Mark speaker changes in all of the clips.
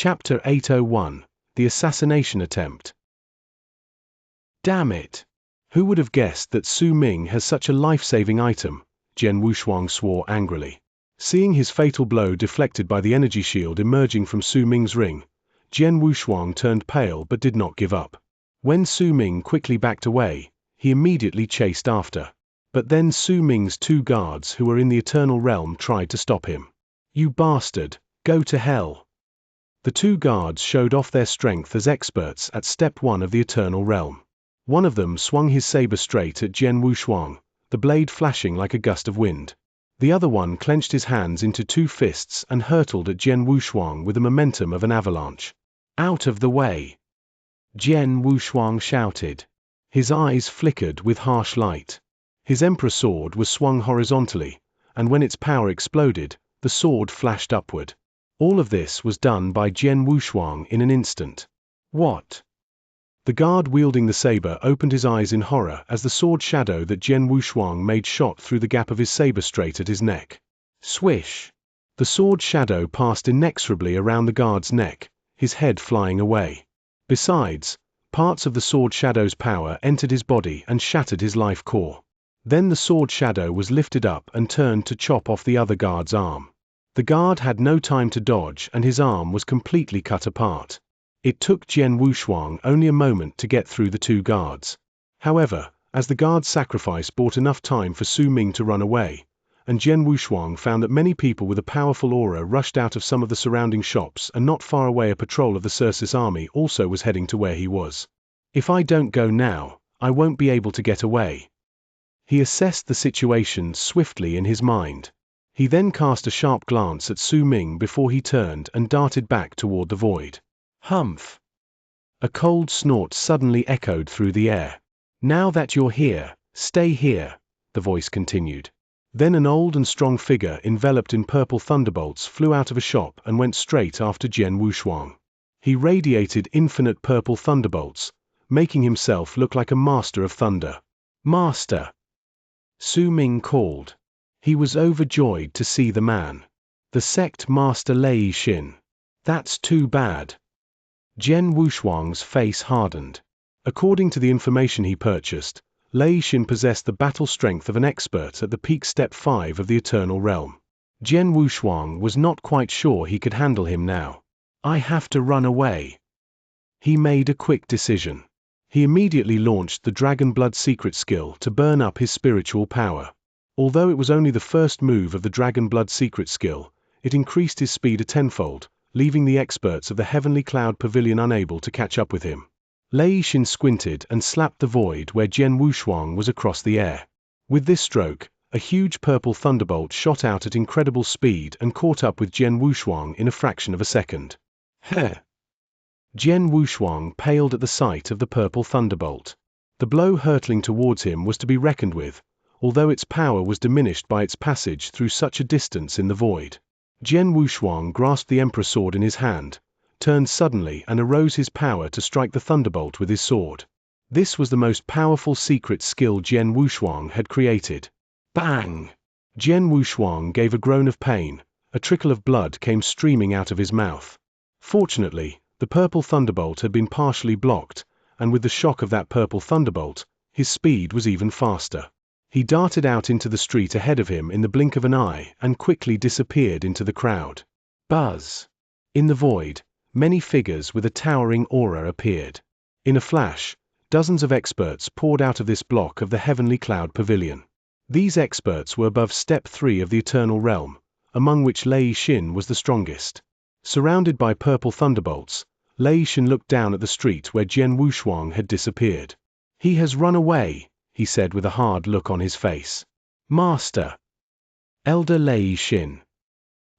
Speaker 1: Chapter 801, The Assassination Attempt. Damn it! Who would have guessed that Su Ming has such a life-saving item? Jian Wushuang swore angrily. Seeing his fatal blow deflected by the energy shield emerging from Su Ming's ring, Jian Wushuang turned pale but did not give up. When Su Ming quickly backed away, he immediately chased after. But then Su Ming's two guards who were in the Eternal Realm tried to stop him. You bastard, go to hell! The two guards showed off their strength as experts at Step 1 of the Eternal Realm. One of them swung his saber straight at Jian Wushuang, the blade flashing like a gust of wind. The other one clenched his hands into two fists and hurtled at Jian Wushuang with the momentum of an avalanche. Out of the way! Jian Wushuang shouted. His eyes flickered with harsh light. His Emperor sword was swung horizontally, and when its power exploded, the sword flashed upward. All of this was done by Jian Wushuang in an instant. What? The guard wielding the saber opened his eyes in horror as the sword shadow that Jian Wushuang made shot through the gap of his saber straight at his neck. Swish! The sword shadow passed inexorably around the guard's neck, his head flying away. Besides, parts of the sword shadow's power entered his body and shattered his life core. Then the sword shadow was lifted up and turned to chop off the other guard's arm. The guard had no time to dodge and his arm was completely cut apart. It took Jian Wushuang only a moment to get through the two guards. However, as the guard's sacrifice bought enough time for Su Ming to run away, and Jian Wushuang found that many people with a powerful aura rushed out of some of the surrounding shops and not far away a patrol of the Circus army also was heading to where he was. If I don't go now, I won't be able to get away. He assessed the situation swiftly in his mind. He then cast a sharp glance at Su Ming before he turned and darted back toward the void. Humph! A cold snort suddenly echoed through the air. Now that you're here, stay here, the voice continued. Then an old and strong figure enveloped in purple thunderbolts flew out of a shop and went straight after Jian Wushuang. He radiated infinite purple thunderbolts, making himself look like a master of thunder. Master! Su Ming called. He was overjoyed to see the man. The sect master Lei Xin. That's too bad. Jian Wushuang's face hardened. According to the information he purchased, Lei Xin possessed the battle strength of an expert at the peak Step 5 of the Eternal Realm. Jian Wushuang was not quite sure he could handle him now. I have to run away. He made a quick decision. He immediately launched the Dragon Blood secret skill to burn up his spiritual power. Although it was only the first move of the Dragon Blood secret skill, it increased his speed tenfold, leaving the experts of the Heavenly Cloud Pavilion unable to catch up with him. Lei Xin squinted and slapped the void where Jian Wushuang was across the air. With this stroke, a huge purple thunderbolt shot out at incredible speed and caught up with Jian Wushuang in a fraction of a second. Heh! Jian Wushuang paled at the sight of the purple thunderbolt. The blow hurtling towards him was to be reckoned with, although its power was diminished by its passage through such a distance in the void. Jian Wushuang grasped the Emperor sword in his hand, turned suddenly and arose his power to strike the thunderbolt with his sword. This was the most powerful secret skill Jian Wushuang had created. Bang! Jian Wushuang gave a groan of pain, a trickle of blood came streaming out of his mouth. Fortunately, the purple thunderbolt had been partially blocked, and with the shock of that purple thunderbolt, his speed was even faster. He darted out into the street ahead of him in the blink of an eye and quickly disappeared into the crowd. Buzz! In the void, many figures with a towering aura appeared. In a flash, dozens of experts poured out of this block of the Heavenly Cloud Pavilion. These experts were above Step 3 of the Eternal Realm, among which Lei Xin was the strongest. Surrounded by purple thunderbolts, Lei Xin looked down at the street where Jian Wushuang had disappeared. He has run away, he said with a hard look on his face. Master! Elder Lei Xin.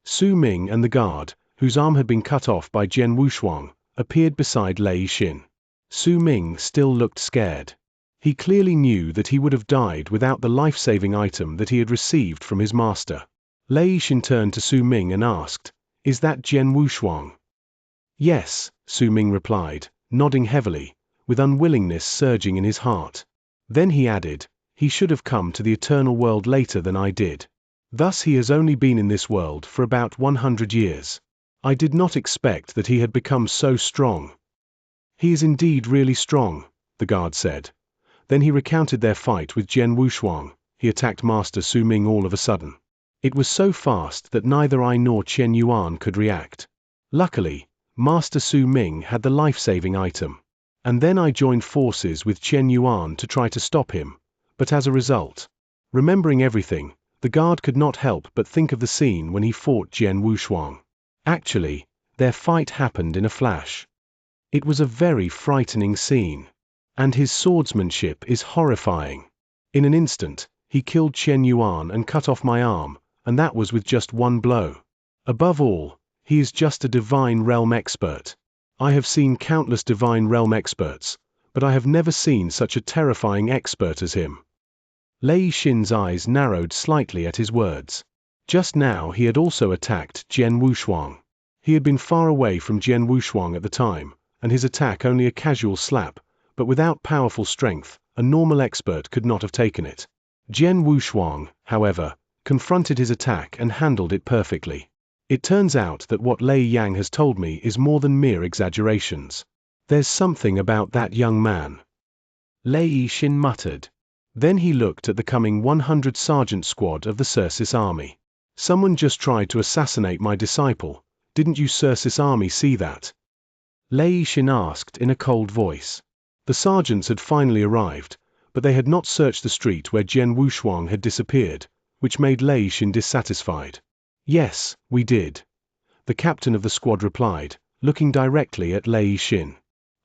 Speaker 1: Su Ming and the guard, whose arm had been cut off by Jian Wushuang, appeared beside Lei Xin. Su Ming still looked scared. He clearly knew that he would have died without the life-saving item that he had received from his master. Lei Xin turned to Su Ming and asked, "Is that Jian Wushuang?" "Yes," Su Ming replied, nodding heavily, with unwillingness surging in his heart. Then he added, "He should have come to the eternal world later than I did. Thus he has only been in this world for about 100 years. I did not expect that he had become so strong. He is indeed really strong, the guard said. Then he recounted their fight with Jian Wushuang. He attacked Master Su Ming all of a sudden. It was so fast that neither I nor Chen Yuan could react. Luckily, Master Su Ming had the life-saving item. And then I joined forces with Chen Yuan to try to stop him, but as a result, remembering everything, the guard could not help but think of the scene when he fought Jian Wushuang. Actually, their fight happened in a flash. It was a very frightening scene. And his swordsmanship is horrifying. In an instant, he killed Chen Yuan and cut off my arm, and that was with just one blow. Above all, he is just a divine realm expert. I have seen countless divine realm experts, but I have never seen such a terrifying expert as him. Lei Xin's eyes narrowed slightly at his words. Just now he had also attacked Jian Wushuang. He had been far away from Jian Wushuang at the time, and his attack only a casual slap, but without powerful strength, a normal expert could not have taken it. Jian Wushuang, however, confronted his attack and handled it perfectly. It turns out that what Lei Yang has told me is more than mere exaggerations. There's something about that young man. Lei Xin muttered. Then he looked at the coming 100 sergeant squad of the Circis army. Someone just tried to assassinate my disciple. Didn't you Circis army see that? Lei Xin asked in a cold voice. The sergeants had finally arrived, but they had not searched the street where Jian Wushuang had disappeared, which made Lei Xin dissatisfied. Yes, we did. The captain of the squad replied, looking directly at Lei Xin.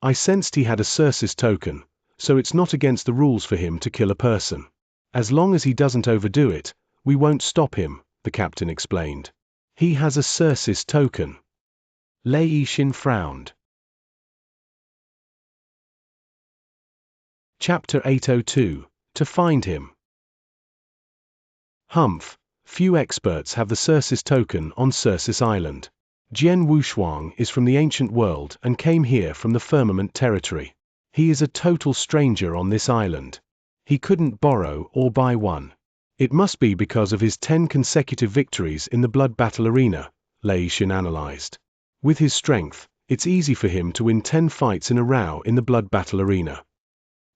Speaker 1: I sensed he had a Circis token, so it's not against the rules for him to kill a person. As long as he doesn't overdo it, we won't stop him, the captain explained. He has a Circis token. Lei Xin frowned. Chapter 802, To Find Him. Humph, few experts have the Circis token on Circis Island. Jian Wushuang is from the ancient world and came here from the firmament territory. He is a total stranger on this island. He couldn't borrow or buy one. It must be because of his 10 consecutive victories in the blood battle arena, Lei Xin analyzed. With his strength, it's easy for him to win 10 fights in a row in the blood battle arena.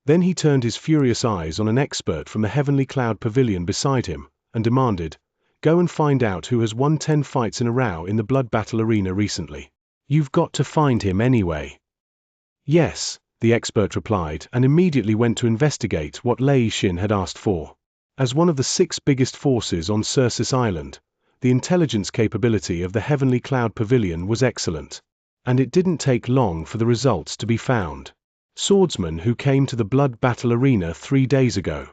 Speaker 1: Then he turned his furious eyes on an expert from the Heavenly Cloud Pavilion beside him, and demanded, Go and find out who has won 10 fights in a row in the blood battle arena recently. You've got to find him anyway. Yes, the expert replied and immediately went to investigate what Lei Xin had asked for. As one of the 6 biggest forces on Circis Island, the intelligence capability of the Heavenly Cloud Pavilion was excellent. And it didn't take long for the results to be found. Swordsman who came to the blood battle arena 3 days ago.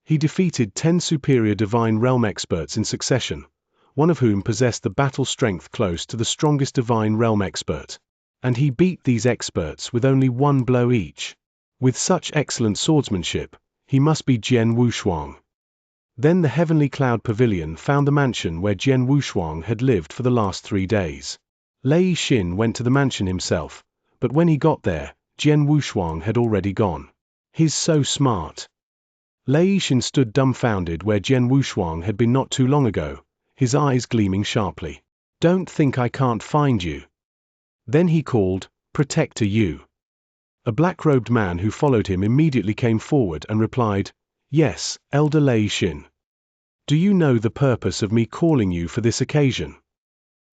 Speaker 1: He defeated 10 superior divine realm experts in succession, one of whom possessed the battle strength close to the strongest divine realm expert. And he beat these experts with only 1 blow each. With such excellent swordsmanship, he must be Jian Wushuang. Then the Heavenly Cloud Pavilion found the mansion where Jian Wushuang had lived for the last 3 days. Lei Xin went to the mansion himself, but when he got there, Jian Wushuang had already gone. He's so smart. Lei Xin stood dumbfounded where Jian Wushuang had been not too long ago, his eyes gleaming sharply. Don't think I can't find you. Then he called, Protector Yu. A black-robed man who followed him immediately came forward and replied, Yes, Elder Lei Xin. Do you know the purpose of me calling you for this occasion?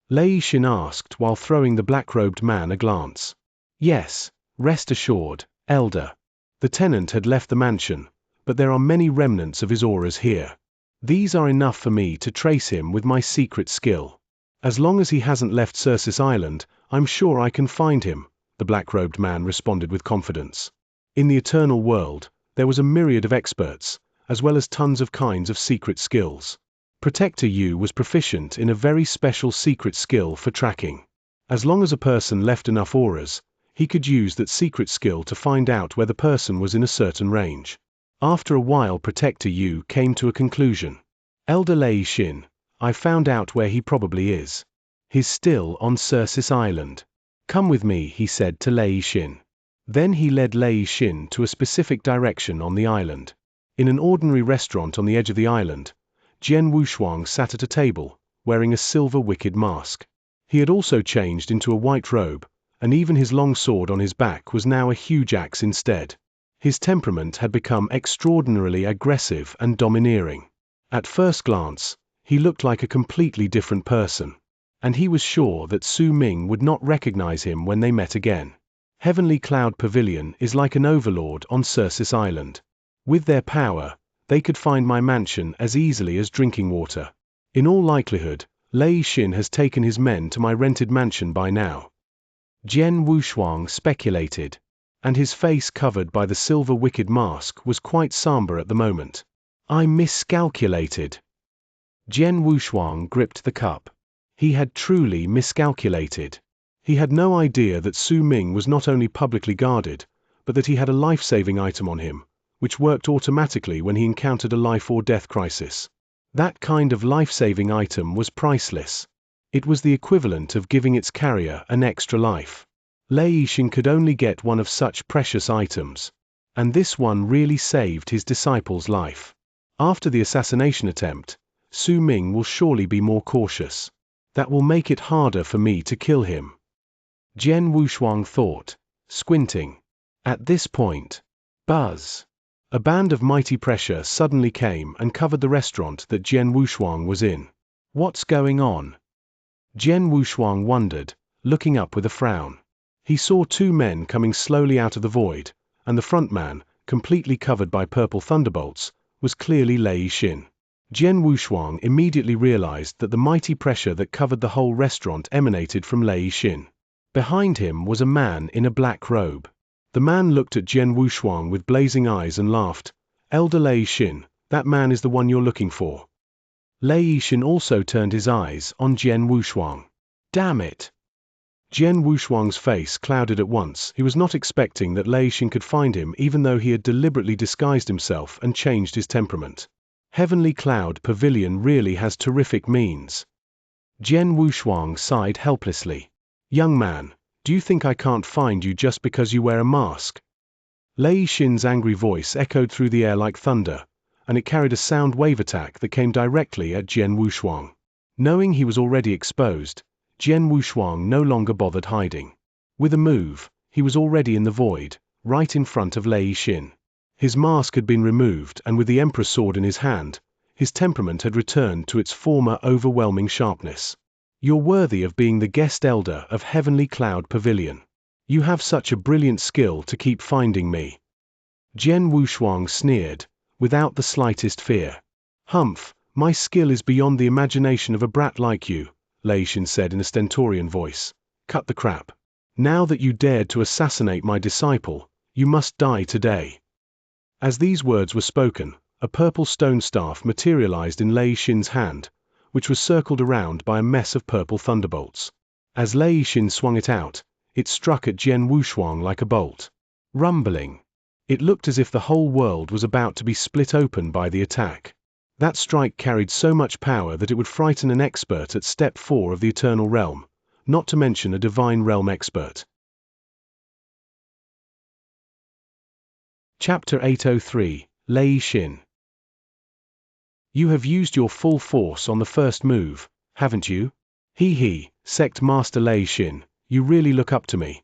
Speaker 1: Lei Xin asked while throwing the black-robed man a glance. Yes, rest assured, Elder. The tenant had left the mansion, but there are many remnants of his auras here. These are enough for me to trace him with my secret skill. As long as he hasn't left Circis Island, I'm sure I can find him, the black-robed man responded with confidence. In the eternal world, there was a myriad of experts, as well as tons of kinds of secret skills. Protector Yu was proficient in a very special secret skill for tracking. As long as a person left enough auras, he could use that secret skill to find out where the person was in a certain range. After a while Protector Yu came to a conclusion. Elder Lei Xin, I found out where he probably is. He's still on Circis Island. Come with me, he said to Lei Xin. Then he led Lei Xin to a specific direction on the island. In an ordinary restaurant on the edge of the island, Jian Wushuang sat at a table, wearing a silver wicked mask. He had also changed into a white robe, and even his long sword on his back was now a huge axe instead. His temperament had become extraordinarily aggressive and domineering. At first glance, he looked like a completely different person, and he was sure that Su Ming would not recognize him when they met again. Heavenly Cloud Pavilion is like an overlord on Circe Island. With their power, they could find my mansion as easily as drinking water. In all likelihood, Lei Xin has taken his men to my rented mansion by now. Jian Wushuang speculated, and his face covered by the silver wicked mask was quite somber at the moment. I miscalculated. Jian Wushuang gripped the cup. He had truly miscalculated. He had no idea that Su Ming was not only publicly guarded, but that he had a life-saving item on him, which worked automatically when he encountered a life or death crisis. That kind of life-saving item was priceless. It was the equivalent of giving its carrier an extra life. Lei Xin could only get one of such precious items, and this one really saved his disciple's life. After the assassination attempt, Su Ming will surely be more cautious. That will make it harder for me to kill him. Jian Wushuang thought, squinting. At this point, buzz. A band of mighty pressure suddenly came and covered the restaurant that Jian Wushuang was in. What's going on? Jian Wushuang wondered, looking up with a frown. He saw two men coming slowly out of the void, and the front man, completely covered by purple thunderbolts, was clearly Lei Xin. Jian Wushuang immediately realized that the mighty pressure that covered the whole restaurant emanated from Lei Xin. Behind him was a man in a black robe. The man looked at Jian Wushuang with blazing eyes and laughed. Elder Lei Xin, that man is the one you're looking for. Lei Xin also turned his eyes on Jian Wushuang. Damn it! Jian Wushuang's face clouded at once. He was not expecting that Lei Xin could find him even though he had deliberately disguised himself and changed his temperament. Heavenly Cloud Pavilion really has terrific means. Jian Wushuang sighed helplessly. Young man, do you think I can't find you just because you wear a mask? Lei Xin's angry voice echoed through the air like thunder, and it carried a sound wave attack that came directly at Jian Wushuang. Knowing he was already exposed, Jian Wushuang no longer bothered hiding. With a move, he was already in the void, right in front of Lei Xin. His mask had been removed, and with the Emperor's sword in his hand, his temperament had returned to its former overwhelming sharpness. You're worthy of being the guest elder of Heavenly Cloud Pavilion. You have such a brilliant skill to keep finding me. Jian Wushuang sneered, without the slightest fear. Humph, my skill is beyond the imagination of a brat like you, Lei Xin said in a stentorian voice. Cut the crap. Now that you dared to assassinate my disciple, you must die today. As these words were spoken, a purple stone staff materialized in Lei Xin's hand, which was circled around by a mess of purple thunderbolts. As Lei Xin swung it out, it struck at Jian Wushuang like a bolt. Rumbling. It looked as if the whole world was about to be split open by the attack. That strike carried so much power that it would frighten an expert at Step 4 of the Eternal Realm, not to mention a Divine Realm expert. Chapter 803, Lei Xin. You have used your full force on the first move, haven't you? He, Sect Master Lei Xin, you really look up to me.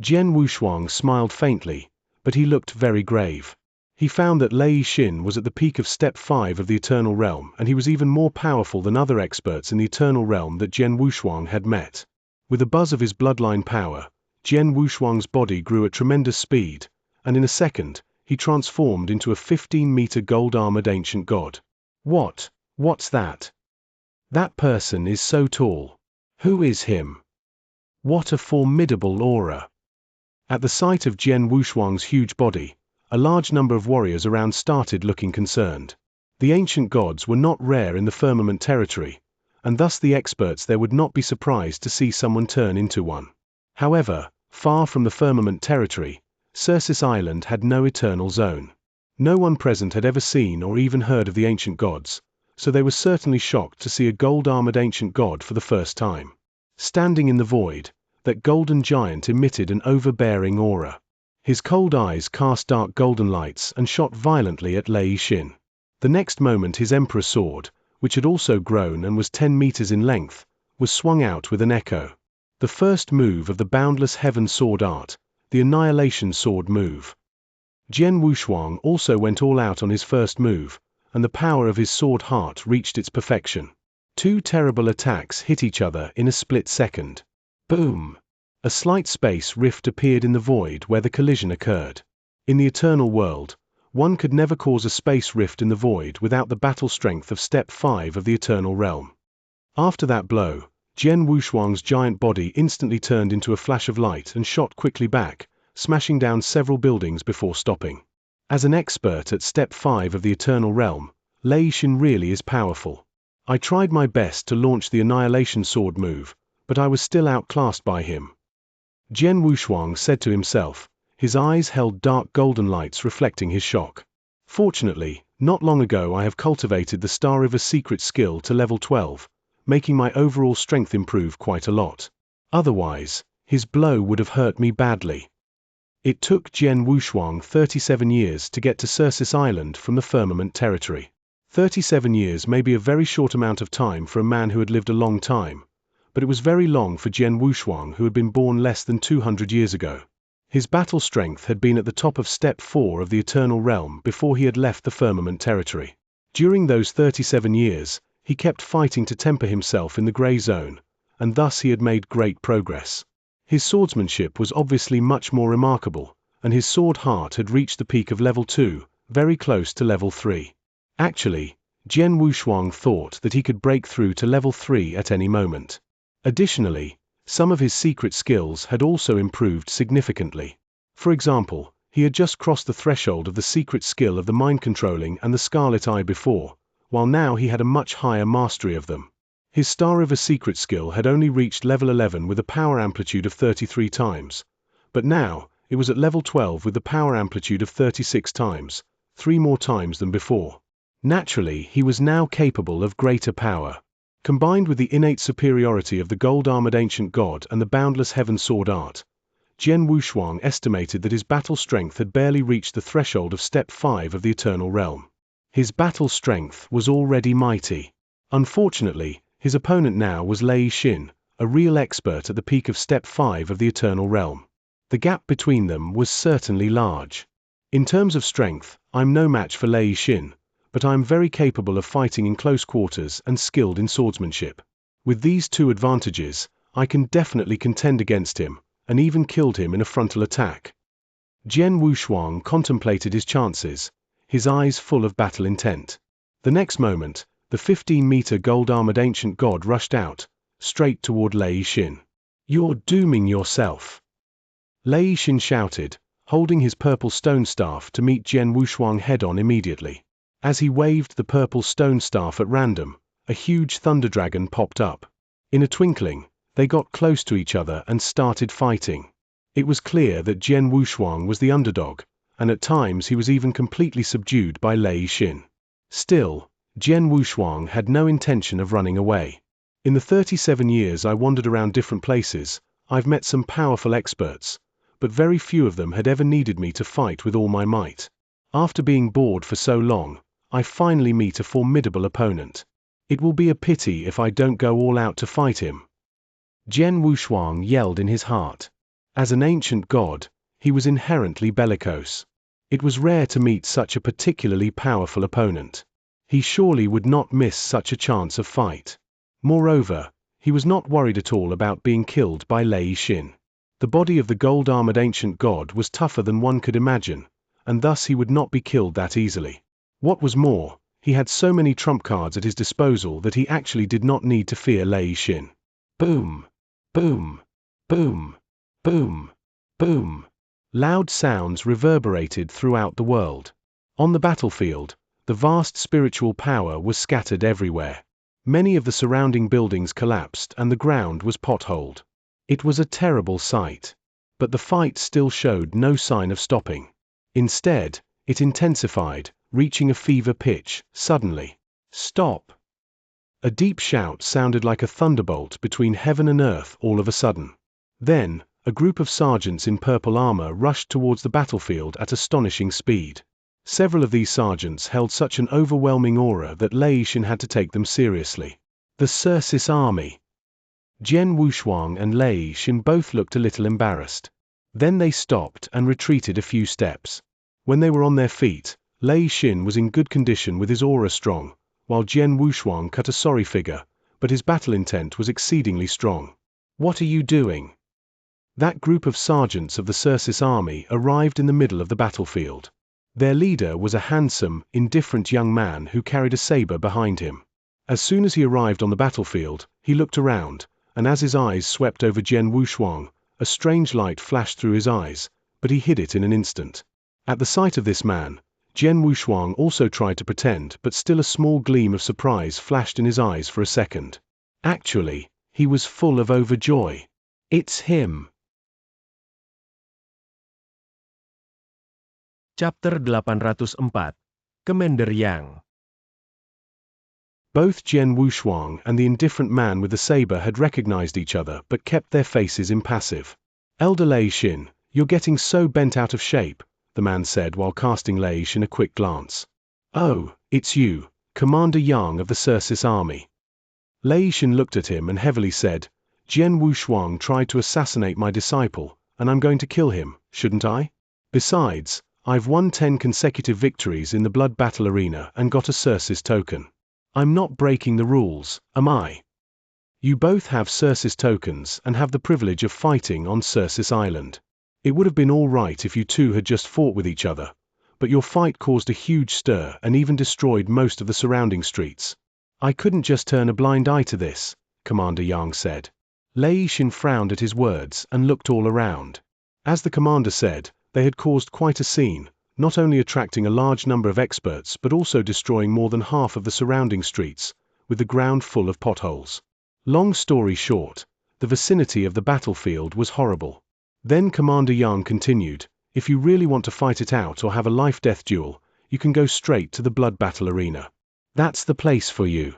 Speaker 1: Jian Wushuang smiled faintly, but he looked very grave. He found that Lei Xin was at the peak of Step 5 of the Eternal Realm, and he was even more powerful than other experts in the Eternal Realm that Jian Wushuang had met. With a buzz of his bloodline power, Jian Wushuang's body grew at tremendous speed, and in a second, he transformed into a 15-meter gold-armored ancient god. What's that? That person is so tall. Who is him? What a formidable aura. At the sight of Jian Wushuang's huge body, a large number of warriors around started looking concerned. The ancient gods were not rare in the firmament territory, and thus the experts there would not be surprised to see someone turn into one. However, far from the firmament territory, Circe Island had no eternal zone. No one present had ever seen or even heard of the ancient gods, so they were certainly shocked to see a gold-armored ancient god for the first time. Standing in the void, that golden giant emitted an overbearing aura. His cold eyes cast dark golden lights and shot violently at Lei Xin. The next moment his Emperor's sword, which had also grown and was 10 meters in length, was swung out with an echo. The first move of the boundless heaven sword art, the annihilation sword move. Jian Wushuang also went all out on his first move, and the power of his sword heart reached its perfection. Two terrible attacks hit each other in a split second. Boom! A slight space rift appeared in the void where the collision occurred. In the eternal world, one could never cause a space rift in the void without the battle strength of Step 5 of the Eternal Realm. After that blow, Jian Wushuang's giant body instantly turned into a flash of light and shot quickly back, smashing down several buildings before stopping. As an expert at Step 5 of the Eternal Realm, Lei Xin really is powerful. I tried my best to launch the Annihilation Sword move, but I was still outclassed by him. Jian Wushuang said to himself, his eyes held dark golden lights reflecting his shock. Fortunately, not long ago I have cultivated the Star River secret skill to level 12, making my overall strength improve quite a lot. Otherwise, his blow would have hurt me badly. It took Jian Wushuang 37 years to get to Circis Island from the Firmament territory. 37 years may be a very short amount of time for a man who had lived a long time, but it was very long for Jian Wushuang who had been born less than 200 years ago. His battle strength had been at the top of Step 4 of the Eternal Realm before he had left the Firmament territory. During those 37 years, he kept fighting to temper himself in the Grey Zone, and thus he had made great progress. His swordsmanship was obviously much more remarkable, and his sword heart had reached the peak of level 2, very close to level 3. Actually, Jian Wushuang thought that he could break through to level 3 at any moment. Additionally, some of his secret skills had also improved significantly. For example, he had just crossed the threshold of the secret skill of the mind controlling and the Scarlet Eye before, while now he had a much higher mastery of them. His Star River secret skill had only reached level 11 with a power amplitude of 33 times, but now it was at level 12 with the power amplitude of 36 times, 3 more times than before. Naturally, he was now capable of greater power. Combined with the innate superiority of the gold-armored ancient god and the boundless heaven sword art, Jian Wushuang estimated that his battle strength had barely reached the threshold of Step 5 of the Eternal Realm. His battle strength was already mighty. Unfortunately, his opponent now was Lei Xin, a real expert at the peak of Step 5 of the Eternal Realm. The gap between them was certainly large. In terms of strength, I'm no match for Lei Xin, but I am very capable of fighting in close quarters and skilled in swordsmanship. With these two advantages, I can definitely contend against him, and even killed him in a frontal attack. Jian Wushuang contemplated his chances, his eyes full of battle intent. The next moment, the 15-meter gold-armored ancient god rushed out, straight toward Lei Xin. "You're dooming yourself!" Lei Xin shouted, holding his purple stone staff to meet Jian Wushuang head-on immediately. As he waved the purple stone staff at random, a huge thunder dragon popped up. In a twinkling, they got close to each other and started fighting. It was clear that Jian Wushuang was the underdog, and at times he was even completely subdued by Lei Xin. Still, Jian Wushuang had no intention of running away. In the 37 years I wandered around different places, I've met some powerful experts, but very few of them had ever needed me to fight with all my might. After being bored for so long, I finally meet a formidable opponent. It will be a pity if I don't go all out to fight him. Jian Wushuang yelled in his heart. As an ancient god, he was inherently bellicose. It was rare to meet such a particularly powerful opponent. He surely would not miss such a chance of fight. Moreover, he was not worried at all about being killed by Lei Xin. The body of the gold-armored ancient god was tougher than one could imagine, and thus he would not be killed that easily. What was more, he had so many trump cards at his disposal that he actually did not need to fear Lei Xin. Boom! Boom! Boom! Boom! Boom! Loud sounds reverberated throughout the world. On the battlefield, the vast spiritual power was scattered everywhere. Many of the surrounding buildings collapsed and the ground was potholed. It was a terrible sight. But the fight still showed no sign of stopping. Instead, it intensified, reaching a fever pitch, suddenly. Stop! A deep shout sounded like a thunderbolt between heaven and earth all of a sudden. Then, a group of sergeants in purple armor rushed towards the battlefield at astonishing speed. Several of these sergeants held such an overwhelming aura that Lei Xin had to take them seriously. The Circis army. Jian Wushuang and Lei Xin both looked a little embarrassed. Then they stopped and retreated a few steps. When they were on their feet, Lei Xin was in good condition with his aura strong, while Jian Wushuang cut a sorry figure, but his battle intent was exceedingly strong. What are you doing? That group of sergeants of the Circis army arrived in the middle of the battlefield. Their leader was a handsome, indifferent young man who carried a saber behind him. As soon as he arrived on the battlefield, he looked around, and as his eyes swept over Jian Wushuang, a strange light flashed through his eyes, but he hid it in an instant. At the sight of this man, Jian Wushuang also tried to pretend, but still a small gleam of surprise flashed in his eyes for a second. Actually, he was full of overjoy. It's him.
Speaker 2: Chapter 804, Commander Yang.
Speaker 1: Both Jian Wushuang and the indifferent man with the saber had recognized each other but kept their faces impassive. Elder Lei Xin, you're getting so bent out of shape, the man said while casting Lei Xin a quick glance. Oh, it's you, Commander Yang of the Circis army. Lei Xin looked at him and heavily said, Jian Wushuang tried to assassinate my disciple, and I'm going to kill him, shouldn't I? Besides, I've won 10 consecutive victories in the blood battle arena and got a Circis token. I'm not breaking the rules, am I? You both have Circis tokens and have the privilege of fighting on Circis Island. It would have been all right if you two had just fought with each other, but your fight caused a huge stir and even destroyed most of the surrounding streets. I couldn't just turn a blind eye to this, Commander Yang said. Lei Xin frowned at his words and looked all around. As the commander said, they had caused quite a scene, not only attracting a large number of experts but also destroying more than half of the surrounding streets, with the ground full of potholes. Long story short, the vicinity of the battlefield was horrible. Then Commander Yang continued, if you really want to fight it out or have a life-death duel, you can go straight to the blood battle arena. That's the place for you.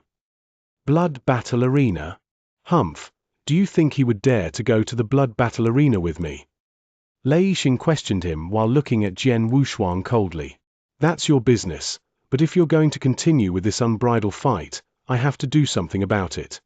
Speaker 1: Blood battle arena? Humph, do you think he would dare to go to the blood battle arena with me? Lei Xin questioned him while looking at Jian Wushuang coldly. That's your business, but if you're going to continue with this unbridled fight, I have to do something about it.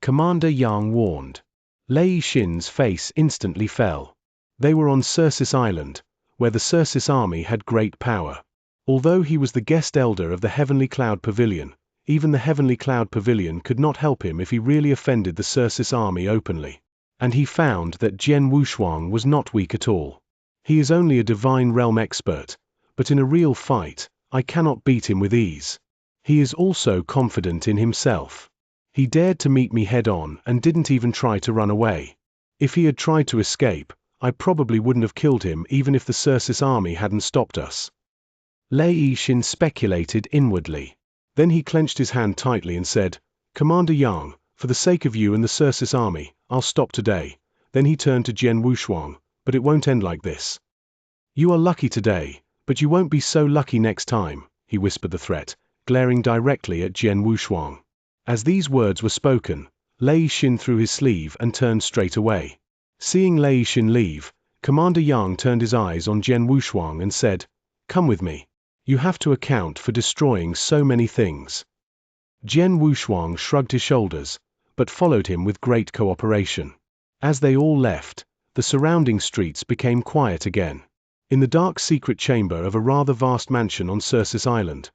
Speaker 1: Commander Yang warned. Lei Xin's face instantly fell. They were on Circis Island, where the Circis army had great power. Although he was the guest elder of the Heavenly Cloud Pavilion, even the Heavenly Cloud Pavilion could not help him if he really offended the Circis army openly. And he found that Jian Wushuang was not weak at all. He is only a divine realm expert, but in a real fight, I cannot beat him with ease. He is also confident in himself. He dared to meet me head-on and didn't even try to run away. If he had tried to escape, I probably wouldn't have killed him even if the Circis army hadn't stopped us. Lei Xin speculated inwardly. Then he clenched his hand tightly and said, Commander Yang, for the sake of you and the Circis army, I'll stop today. Then he turned to Jian Wushuang, but it won't end like this. You are lucky today, but you won't be so lucky next time, he whispered the threat, glaring directly at Jian Wushuang. As these words were spoken, Lei Xin threw his sleeve and turned straight away. Seeing Lei Xin leave, Commander Yang turned his eyes on Jian Wushuang and said, Come with me. You have to account for destroying so many things. Jian Wushuang shrugged his shoulders, but followed him with great cooperation. As they all left, the surrounding streets became quiet again. In the dark secret chamber of a rather vast mansion on Circis Island,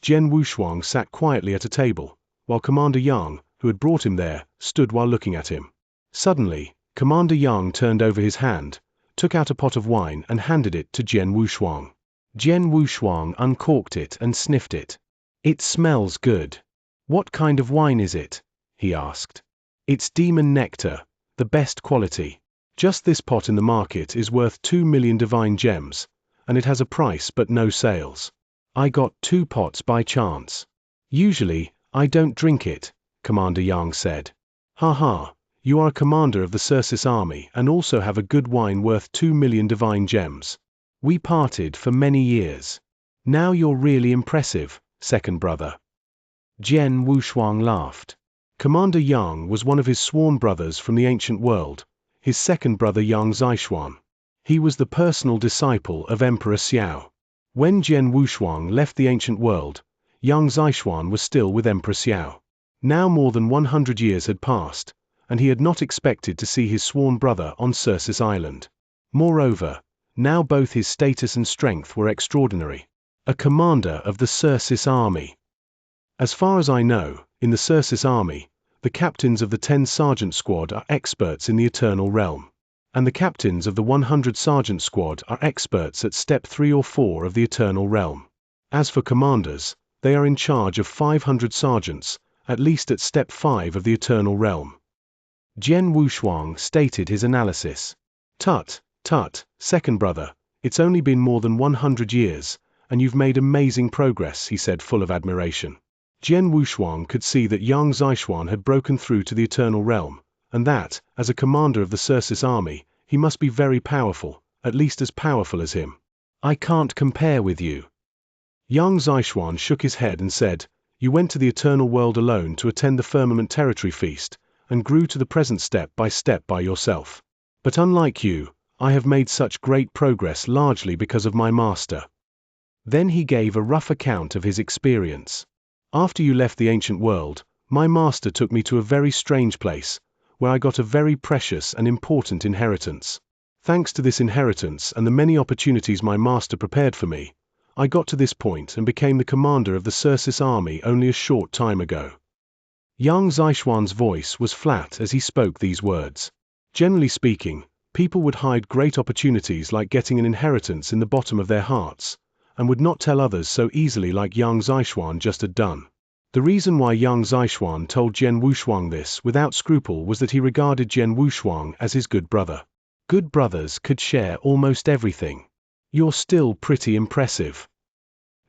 Speaker 1: Jian Wushuang sat quietly at a table, while Commander Yang, who had brought him there, stood while looking at him. Suddenly, Commander Yang turned over his hand, took out a pot of wine and handed it to Jian Wushuang. Jian Wushuang uncorked it and sniffed it. It smells good. What kind of wine is it? He asked. It's demon nectar, the best quality. Just this pot in the market is worth 2 million divine gems, and it has a price but no sales. I got 2 pots by chance. Usually, I don't drink it, Commander Yang said. Ha ha, you are a commander of the Circis army and also have a good wine worth 2 million divine gems. We parted for many years. Now you're really impressive, second brother. Jian Wushuang laughed. Commander Yang was one of his sworn brothers from the ancient world, his second brother Yang Zishuan. He was the personal disciple of Emperor Xiao. When Jian Wushuang left the ancient world, Yang Zishuan was still with Emperor Xiao. Now more than 100 years had passed, and he had not expected to see his sworn brother on Circe's island. Moreover, now both his status and strength were extraordinary. A commander of the Circe's army. As far as I know, in the Circe's army, the captains of the 10 sergeant squad are experts in the eternal realm, and the captains of the 100 sergeant squad are experts at step 3 or 4 of the eternal realm. As for commanders, they are in charge of 500 sergeants, at least at step 5 of the eternal realm. Jian Wushuang stated his analysis. Tut, second brother, it's only been more than 100 years, and you've made amazing progress, he said, full of admiration. Jian Wushuang could see that Yang Zixuan had broken through to the eternal realm, and that, as a commander of the Circe's army, he must be very powerful, at least as powerful as him. I can't compare with you. Yang Zixuan shook his head and said, you went to the eternal world alone to attend the firmament territory feast, and grew to the present step by yourself. But unlike you, I have made such great progress largely because of my master. Then he gave a rough account of his experience. After you left the ancient world, my master took me to a very strange place, where I got a very precious and important inheritance. Thanks to this inheritance and the many opportunities my master prepared for me, I got to this point and became the commander of the Circe's army only a short time ago. Yang Zixuan's voice was flat as he spoke these words. Generally speaking, people would hide great opportunities like getting an inheritance in the bottom of their hearts, and would not tell others so easily like Yang Zixuan just had done. The reason why Yang Zixuan told Jian Wushuang this without scruple was that he regarded Jian Wushuang as his good brother. Good brothers could share almost everything. You're still pretty impressive.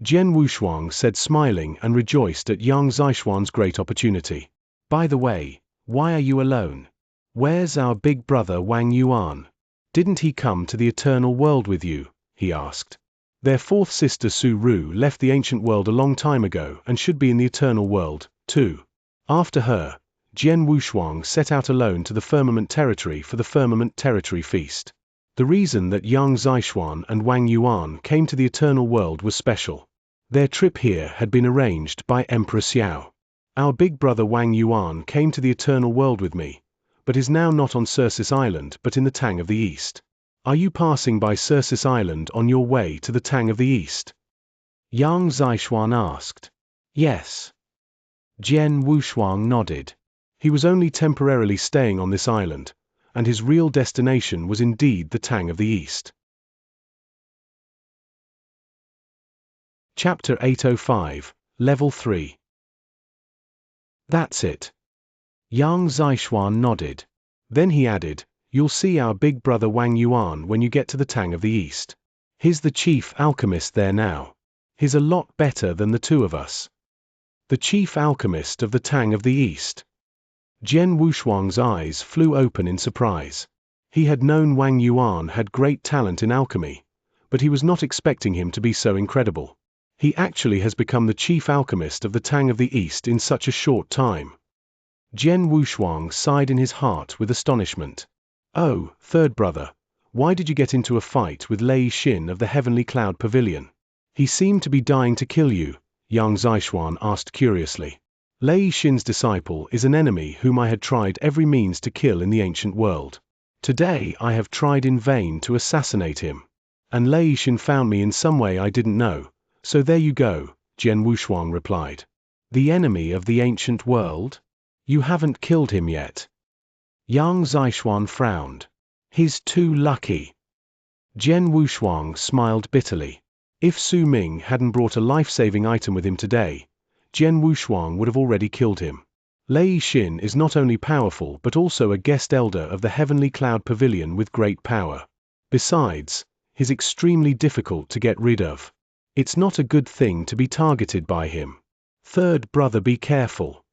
Speaker 1: Jian Wushuang said, smiling and rejoiced at Yang Zixuan's great opportunity. By the way, why are you alone? Where's our big brother Wang Yuan? Didn't he come to the eternal world with you? He asked. Their fourth sister Su Ru left the ancient world a long time ago and should be in the eternal world, too. After her, Jian Wushuang set out alone to the firmament territory for the firmament territory feast. The reason that Yang Zixuan and Wang Yuan came to the eternal world was special. Their trip here had been arranged by Emperor Xiao. Our big brother Wang Yuan came to the eternal world with me, but is now not on Circe's island but in the Tang of the East. Are you passing by Circe's island on your way to the Tang of the East? Yang Zixuan asked. Yes. Jian Wushuang nodded. He was only temporarily staying on this island, and his real destination was indeed the Tang of the East. Chapter 805, Level 3. That's it. Yang Zixuan nodded. Then he added, you'll see our big brother Wang Yuan when you get to the Tang of the East. He's the chief alchemist there now. He's a lot better than the two of us. The chief alchemist of the Tang of the East. Jian Wushuang's eyes flew open in surprise. He had known Wang Yuan had great talent in alchemy, but he was not expecting him to be so incredible. He actually has become the chief alchemist of the Tang of the East in such a short time. Jian Wushuang sighed in his heart with astonishment. Oh, third brother, why did you get into a fight with Lei Xin of the Heavenly Cloud Pavilion? He seemed to be dying to kill you, Yang Zixuan asked curiously. Lei Xin's disciple is an enemy whom I had tried every means to kill in the ancient world. Today I have tried in vain to assassinate him. And Lei Xin found me in some way I didn't know, so there you go, Jian Wushuang replied. The enemy of the ancient world? You haven't killed him yet. Yang Zixuan frowned. He's too lucky. Jian Wushuang smiled bitterly. If Su Ming hadn't brought a life-saving item with him today, Jian Wushuang would have already killed him. Lei Xin is not only powerful but also a guest elder of the Heavenly Cloud Pavilion with great power. Besides, he's extremely difficult to get rid of. It's not a good thing to be targeted by him. Third brother, be careful.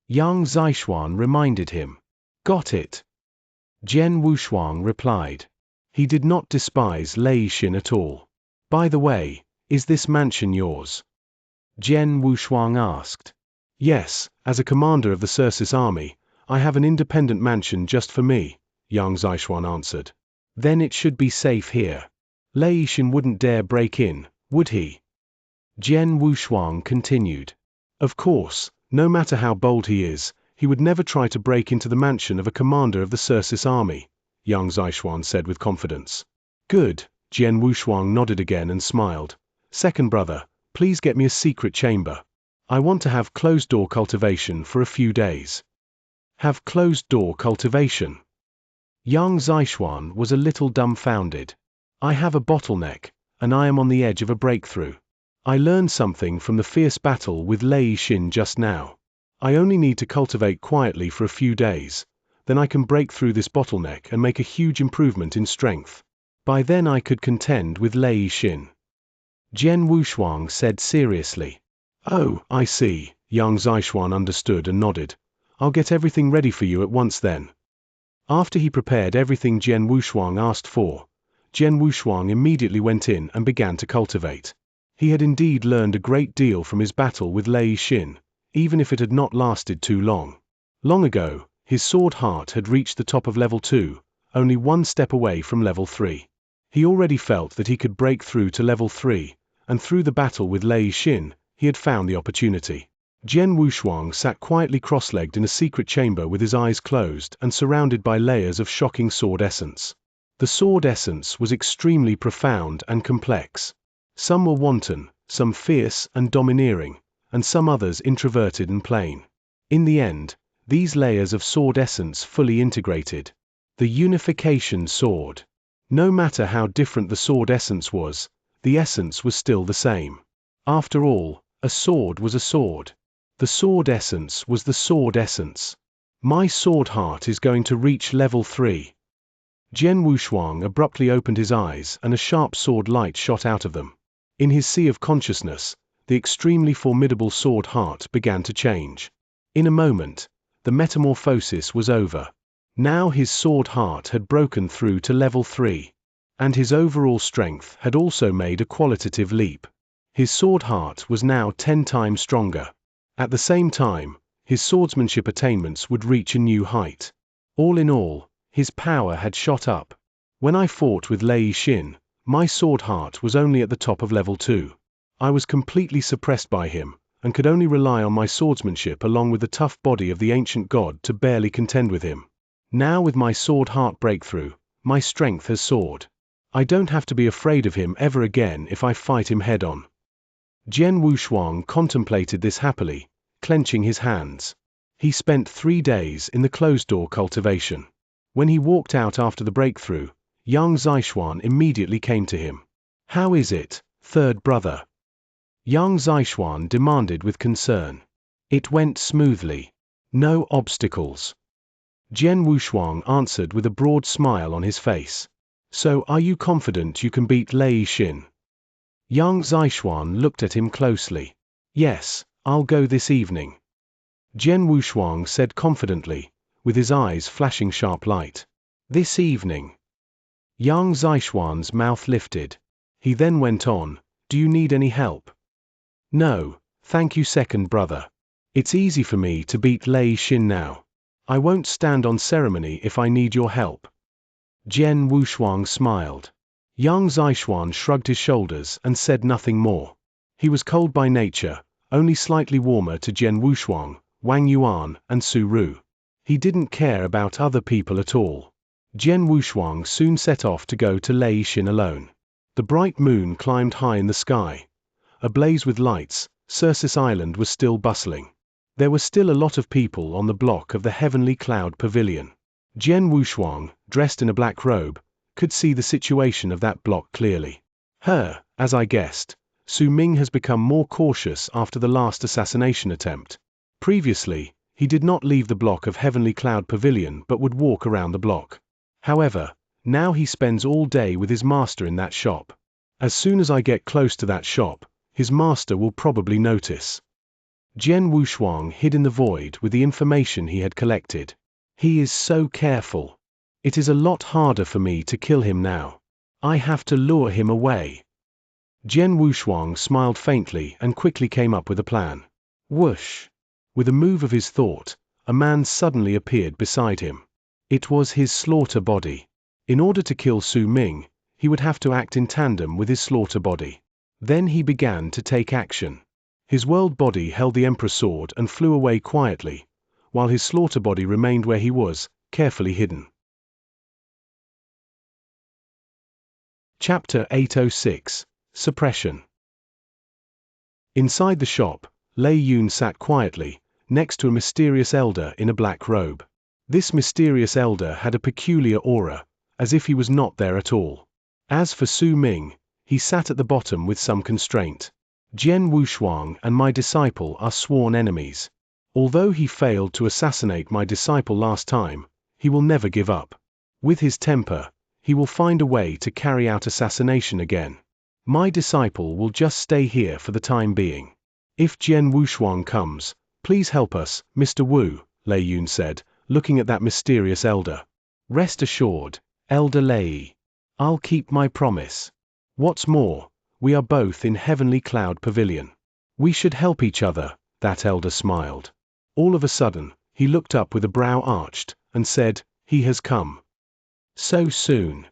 Speaker 1: Yang Zixuan reminded him. Got it. Jian Wushuang replied. He did not despise Lei Xin at all. By the way, is this mansion yours? Jian Wushuang asked. Yes, as a commander of the Circe's army, I have an independent mansion just for me, Yang Zixuan answered. Then it should be safe here. Lei Xin wouldn't dare break in, would he? Jian Wushuang continued. Of course, no matter how bold he is He would never try to break into the mansion of a commander of the Circis army, Yang Zixuan said with confidence. Good, Jian Wushuang nodded again and smiled. Second brother, please get me a secret chamber. I want to have closed-door cultivation for a few days. Have closed-door cultivation? Yang Zixuan was a little dumbfounded. I have a bottleneck, and I am on the edge of a breakthrough. I learned something from the fierce battle with Lei Xin just now. I only need to cultivate quietly for a few days, then I can break through this bottleneck and make a huge improvement in strength. By then I could contend with Lei Xin. Jian Wushuang said seriously. Oh, I see, Yang Zixuan understood and nodded. I'll get everything ready for you at once then. After he prepared everything Jian Wushuang asked for, Jian Wushuang immediately went in and began to cultivate. He had indeed learned a great deal from his battle with Lei Xin, even if it had not lasted too long. Long ago, his sword heart had reached the top of level 2, only one step away from level 3. He already felt that he could break through to level 3, and through the battle with Lei Xin, he had found the opportunity. Jian Wushuang sat quietly cross-legged in a secret chamber with his eyes closed and surrounded by layers of shocking sword essence. The sword essence was extremely profound and complex. Some were wanton, some fierce and domineering, and some others introverted and plain. In the end, these layers of sword essence fully integrated. The unification sword. No matter how different the sword essence was, the essence was still the same. After all, a sword was a sword. The sword essence was the sword essence. My sword heart is going to reach level 3. Jian Wushuang abruptly opened his eyes and a sharp sword light shot out of them. In his sea of consciousness, the extremely formidable sword heart began to change. In a moment, the metamorphosis was over. Now his sword heart had broken through to level 3. And his overall strength had also made a qualitative leap. His sword heart was now 10 times stronger. At the same time, his swordsmanship attainments would reach a new height. All in all, his power had shot up. When I fought with Lei Xin, my sword heart was only at the top of level 2. I was completely suppressed by him, and could only rely on my swordsmanship along with the tough body of the ancient god to barely contend with him. Now with my sword heart breakthrough, my strength has soared. I don't have to be afraid of him ever again if I fight him head-on. Jian Wushuang contemplated this happily, clenching his hands. He spent 3 days in the closed-door cultivation. When he walked out after the breakthrough, Yang Zixuan immediately came to him. How is it, third brother? Yang Zixuan demanded with concern. It went smoothly. No obstacles. Jian Wushuang answered with a broad smile on his face. So are you confident you can beat Lei Xin? Yang Zixuan looked at him closely. Yes, I'll go this evening. Jian Wushuang said confidently, with his eyes flashing sharp light. This evening. Yang Zixuan's mouth lifted. He then went on, do you need any help? No, thank you second brother. It's easy for me to beat Lei Xin now. I won't stand on ceremony if I need your help. Jian Wushuang smiled. Yang Zixuan shrugged his shoulders and said nothing more. He was cold by nature, only slightly warmer to Jian Wushuang, Wang Yuan, and Su Ru. He didn't care about other people at all. Jian Wushuang soon set off to go to Lei Xin alone. The bright moon climbed high in the sky. Ablaze with lights, Circis Island was still bustling. There were still a lot of people on the block of the Heavenly Cloud Pavilion. Jian Wushuang, dressed in a black robe, could see the situation of that block clearly. As I guessed, Su Ming has become more cautious after the last assassination attempt. Previously, he did not leave the block of Heavenly Cloud Pavilion but would walk around the block. However, now he spends all day with his master in that shop. As soon as I get close to that shop, his master will probably notice. Jian Wushuang hid in the void with the information he had collected. He is so careful. It is a lot harder for me to kill him now. I have to lure him away. Jian Wushuang smiled faintly and quickly came up with a plan. Whoosh! With a move of his thought, a man suddenly appeared beside him. It was his slaughter body. In order to kill Su Ming, he would have to act in tandem with his slaughter body. Then he began to take action. His world body held the Emperor's sword and flew away quietly, while his slaughter body remained where he was, carefully hidden. Chapter 806 Suppression. Inside the shop, Lei Yun sat quietly, next to a mysterious elder in a black robe. This mysterious elder had a peculiar aura, as if he was not there at all. As for Su Ming, he sat at the bottom with some constraint. Jian Wushuang and my disciple are sworn enemies. Although he failed to assassinate my disciple last time, he will never give up. With his temper, he will find a way to carry out assassination again. My disciple will just stay here for the time being. If Jian Wushuang comes, please help us, Mr. Wu, Lei Yun said, looking at that mysterious elder. Rest assured, Elder Lei. I'll keep my promise. What's more, we are both in Heavenly Cloud Pavilion. We should help each other, that elder smiled. All of a sudden, he looked up with a brow arched, and said, he has come. So soon.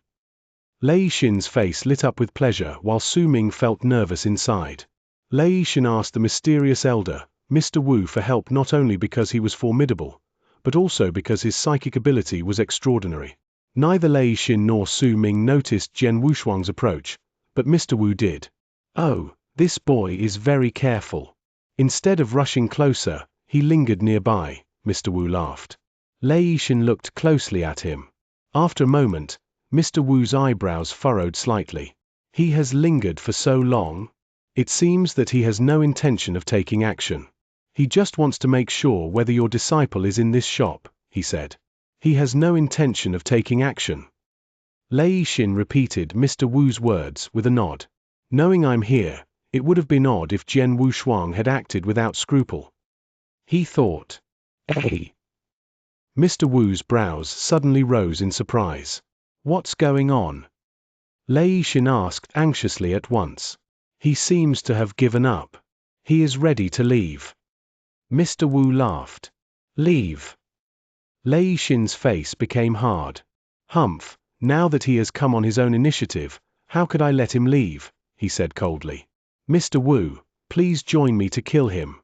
Speaker 1: Lei Xin's face lit up with pleasure while Su Ming felt nervous inside. Lei Xin asked the mysterious elder, Mr. Wu, for help not only because he was formidable, but also because his psychic ability was extraordinary. Neither Lei Xin nor Su Ming noticed Jian Wushuang's approach, but Mr. Wu did. Oh, this boy is very careful. Instead of rushing closer, he lingered nearby, Mr. Wu laughed. Lei Xin looked closely at him. After a moment, Mr. Wu's eyebrows furrowed slightly. He has lingered for so long. It seems that he has no intention of taking action. He just wants to make sure whether your disciple is in this shop, he said. He has no intention of taking action. Lei Xin repeated Mr. Wu's words with a nod. Knowing I'm here, it would have been odd if Jian Wushuang had acted without scruple. He thought. Hey. Mr. Wu's brows suddenly rose in surprise. What's going on? Lei Xin asked anxiously at once. He seems to have given up. He is ready to leave. Mr. Wu laughed. Leave? Lei Xin's face became hard. Humph, now that he has come on his own initiative, how could I let him leave? He said coldly. Mr. Wu, please join me to kill him.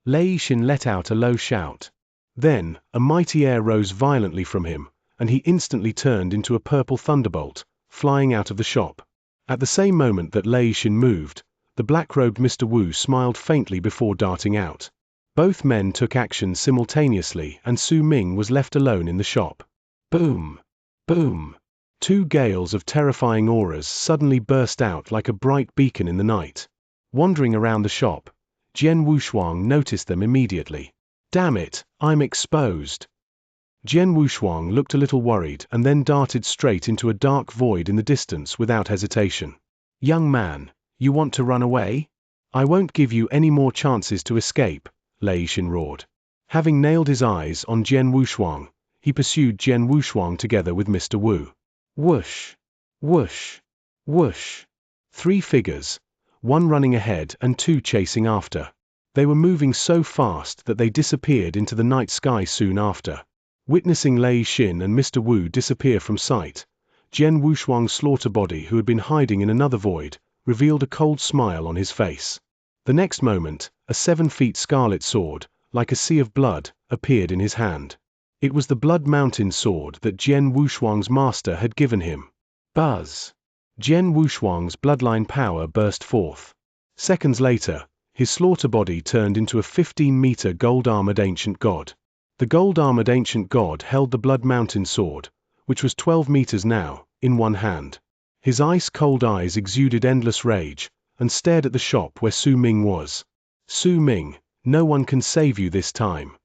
Speaker 1: Lei Xin let out a low shout. Then, a mighty air rose violently from him, and he instantly turned into a purple thunderbolt, flying out of the shop. At the same moment that Lei Xin moved, the black-robed Mr. Wu smiled faintly before darting out. Both men took action simultaneously and Su Ming was left alone in the shop. Boom! Boom! Two gales of terrifying auras suddenly burst out like a bright beacon in the night. Wandering around the shop, Jian Wushuang noticed them immediately. Damn it, I'm exposed. Jian Wushuang looked a little worried and then darted straight into a dark void in the distance without hesitation. Young man, you want to run away? I won't give you any more chances to escape, Lei Xin roared. Having nailed his eyes on Jian Wushuang, he pursued Jian Wushuang together with Mr. Wu. Whoosh! Whoosh! Whoosh! Three figures, one running ahead and two chasing after. They were moving so fast that they disappeared into the night sky soon after. Witnessing Lei Xin and Mr. Wu disappear from sight, Jian Wushuang's slaughter body, who had been hiding in another void, revealed a cold smile on his face. The next moment, a 7-foot scarlet sword, like a sea of blood, appeared in his hand. It was the Blood Mountain sword that Jian Wushuang's master had given him. Buzz! Jian Wushuang's bloodline power burst forth. Seconds later, his slaughter body turned into a 15-meter gold-armored ancient god. The gold-armored ancient god held the Blood Mountain sword, which was 12 meters now, in one hand. His ice-cold eyes exuded endless rage, and stared at the shop where Su Ming was. Su Ming, no one can save you this time.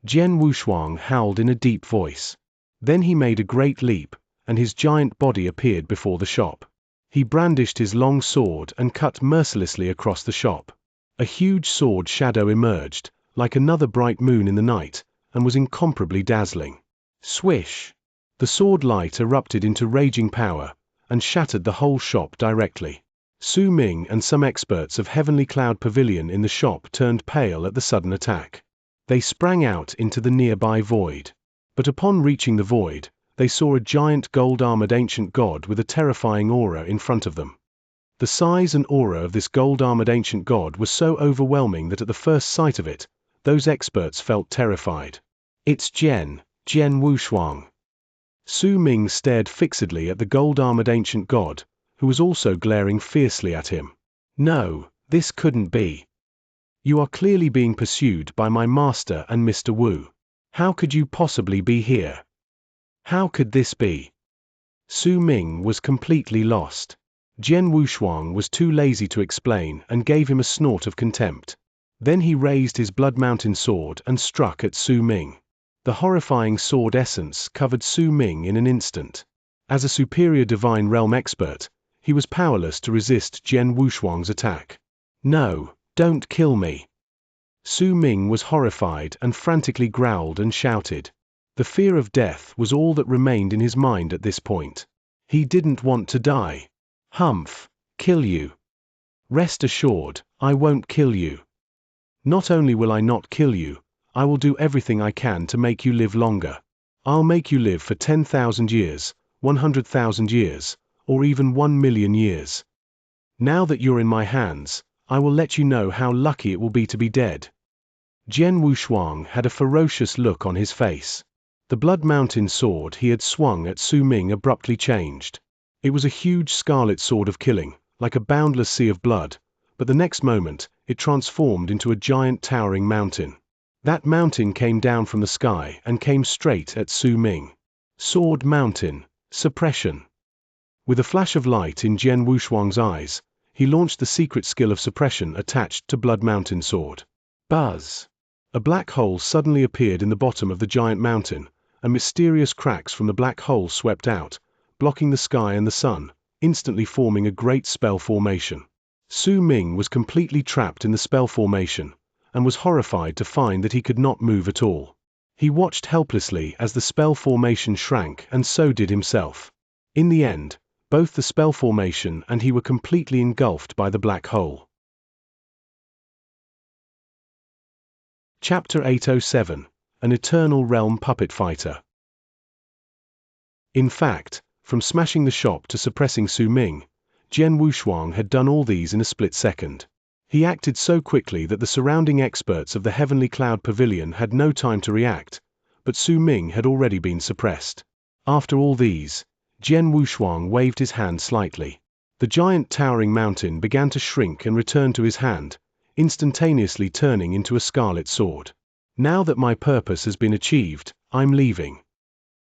Speaker 1: Jian Wushuang howled in a deep voice. Then he made a great leap, and his giant body appeared before the shop. He brandished his long sword and cut mercilessly across the shop. A huge sword shadow emerged, like another bright moon in the night, and was incomparably dazzling. Swish! The sword light erupted into raging power, and shattered the whole shop directly. Su Ming and some experts of Heavenly Cloud Pavilion in the shop turned pale at the sudden attack. They sprang out into the nearby void. But upon reaching the void, they saw a giant gold-armored ancient god with a terrifying aura in front of them. The size and aura of this gold-armored ancient god was so overwhelming that at the first sight of it, those experts felt terrified. It's Jian Wushuang. Su Ming stared fixedly at the gold-armored ancient god, who was also glaring fiercely at him. No, this couldn't be. You are clearly being pursued by my master and Mr. Wu. How could you possibly be here? How could this be? Su Ming was completely lost. Jian Wushuang was too lazy to explain and gave him a snort of contempt. Then he raised his Blood Mountain sword and struck at Su Ming. The horrifying sword essence covered Su Ming in an instant. As a superior divine realm expert, he was powerless to resist Jian Wushuang's attack. No, don't kill me. Su Ming was horrified and frantically growled and shouted. The fear of death was all that remained in his mind at this point. He didn't want to die. Humph, kill you. Rest assured, I won't kill you. Not only will I not kill you, I will do everything I can to make you live longer. I'll make you live for 10,000 years, 100,000 years, or even 1,000,000 years. Now that you're in my hands, I will let you know how lucky it will be to be dead. Jian Wushuang had a ferocious look on his face. The Blood Mountain sword he had swung at Su Ming abruptly changed. It was a huge scarlet sword of killing, like a boundless sea of blood, but the next moment, it transformed into a giant towering mountain. That mountain came down from the sky and came straight at Su Ming. Sword Mountain, suppression. With a flash of light in Jian Wushuang's eyes, he launched the secret skill of suppression attached to Blood Mountain sword. Buzz! A black hole suddenly appeared in the bottom of the giant mountain, and mysterious cracks from the black hole swept out, blocking the sky and the sun, instantly forming a great spell formation. Su Ming was completely trapped in the spell formation, and was horrified to find that he could not move at all. He watched helplessly as the spell formation shrank, and so did himself. In the end, both the spell formation and he were completely engulfed by the black hole. Chapter 807, An Eternal Realm Puppet Fighter. In fact, from smashing the shop to suppressing Su Ming, Jian Wushuang had done all these in a split second. He acted so quickly that the surrounding experts of the Heavenly Cloud Pavilion had no time to react, but Su Ming had already been suppressed. After all these, Jian Wushuang waved his hand slightly. The giant towering mountain began to shrink and return to his hand, instantaneously turning into a scarlet sword. Now that my purpose has been achieved, I'm leaving.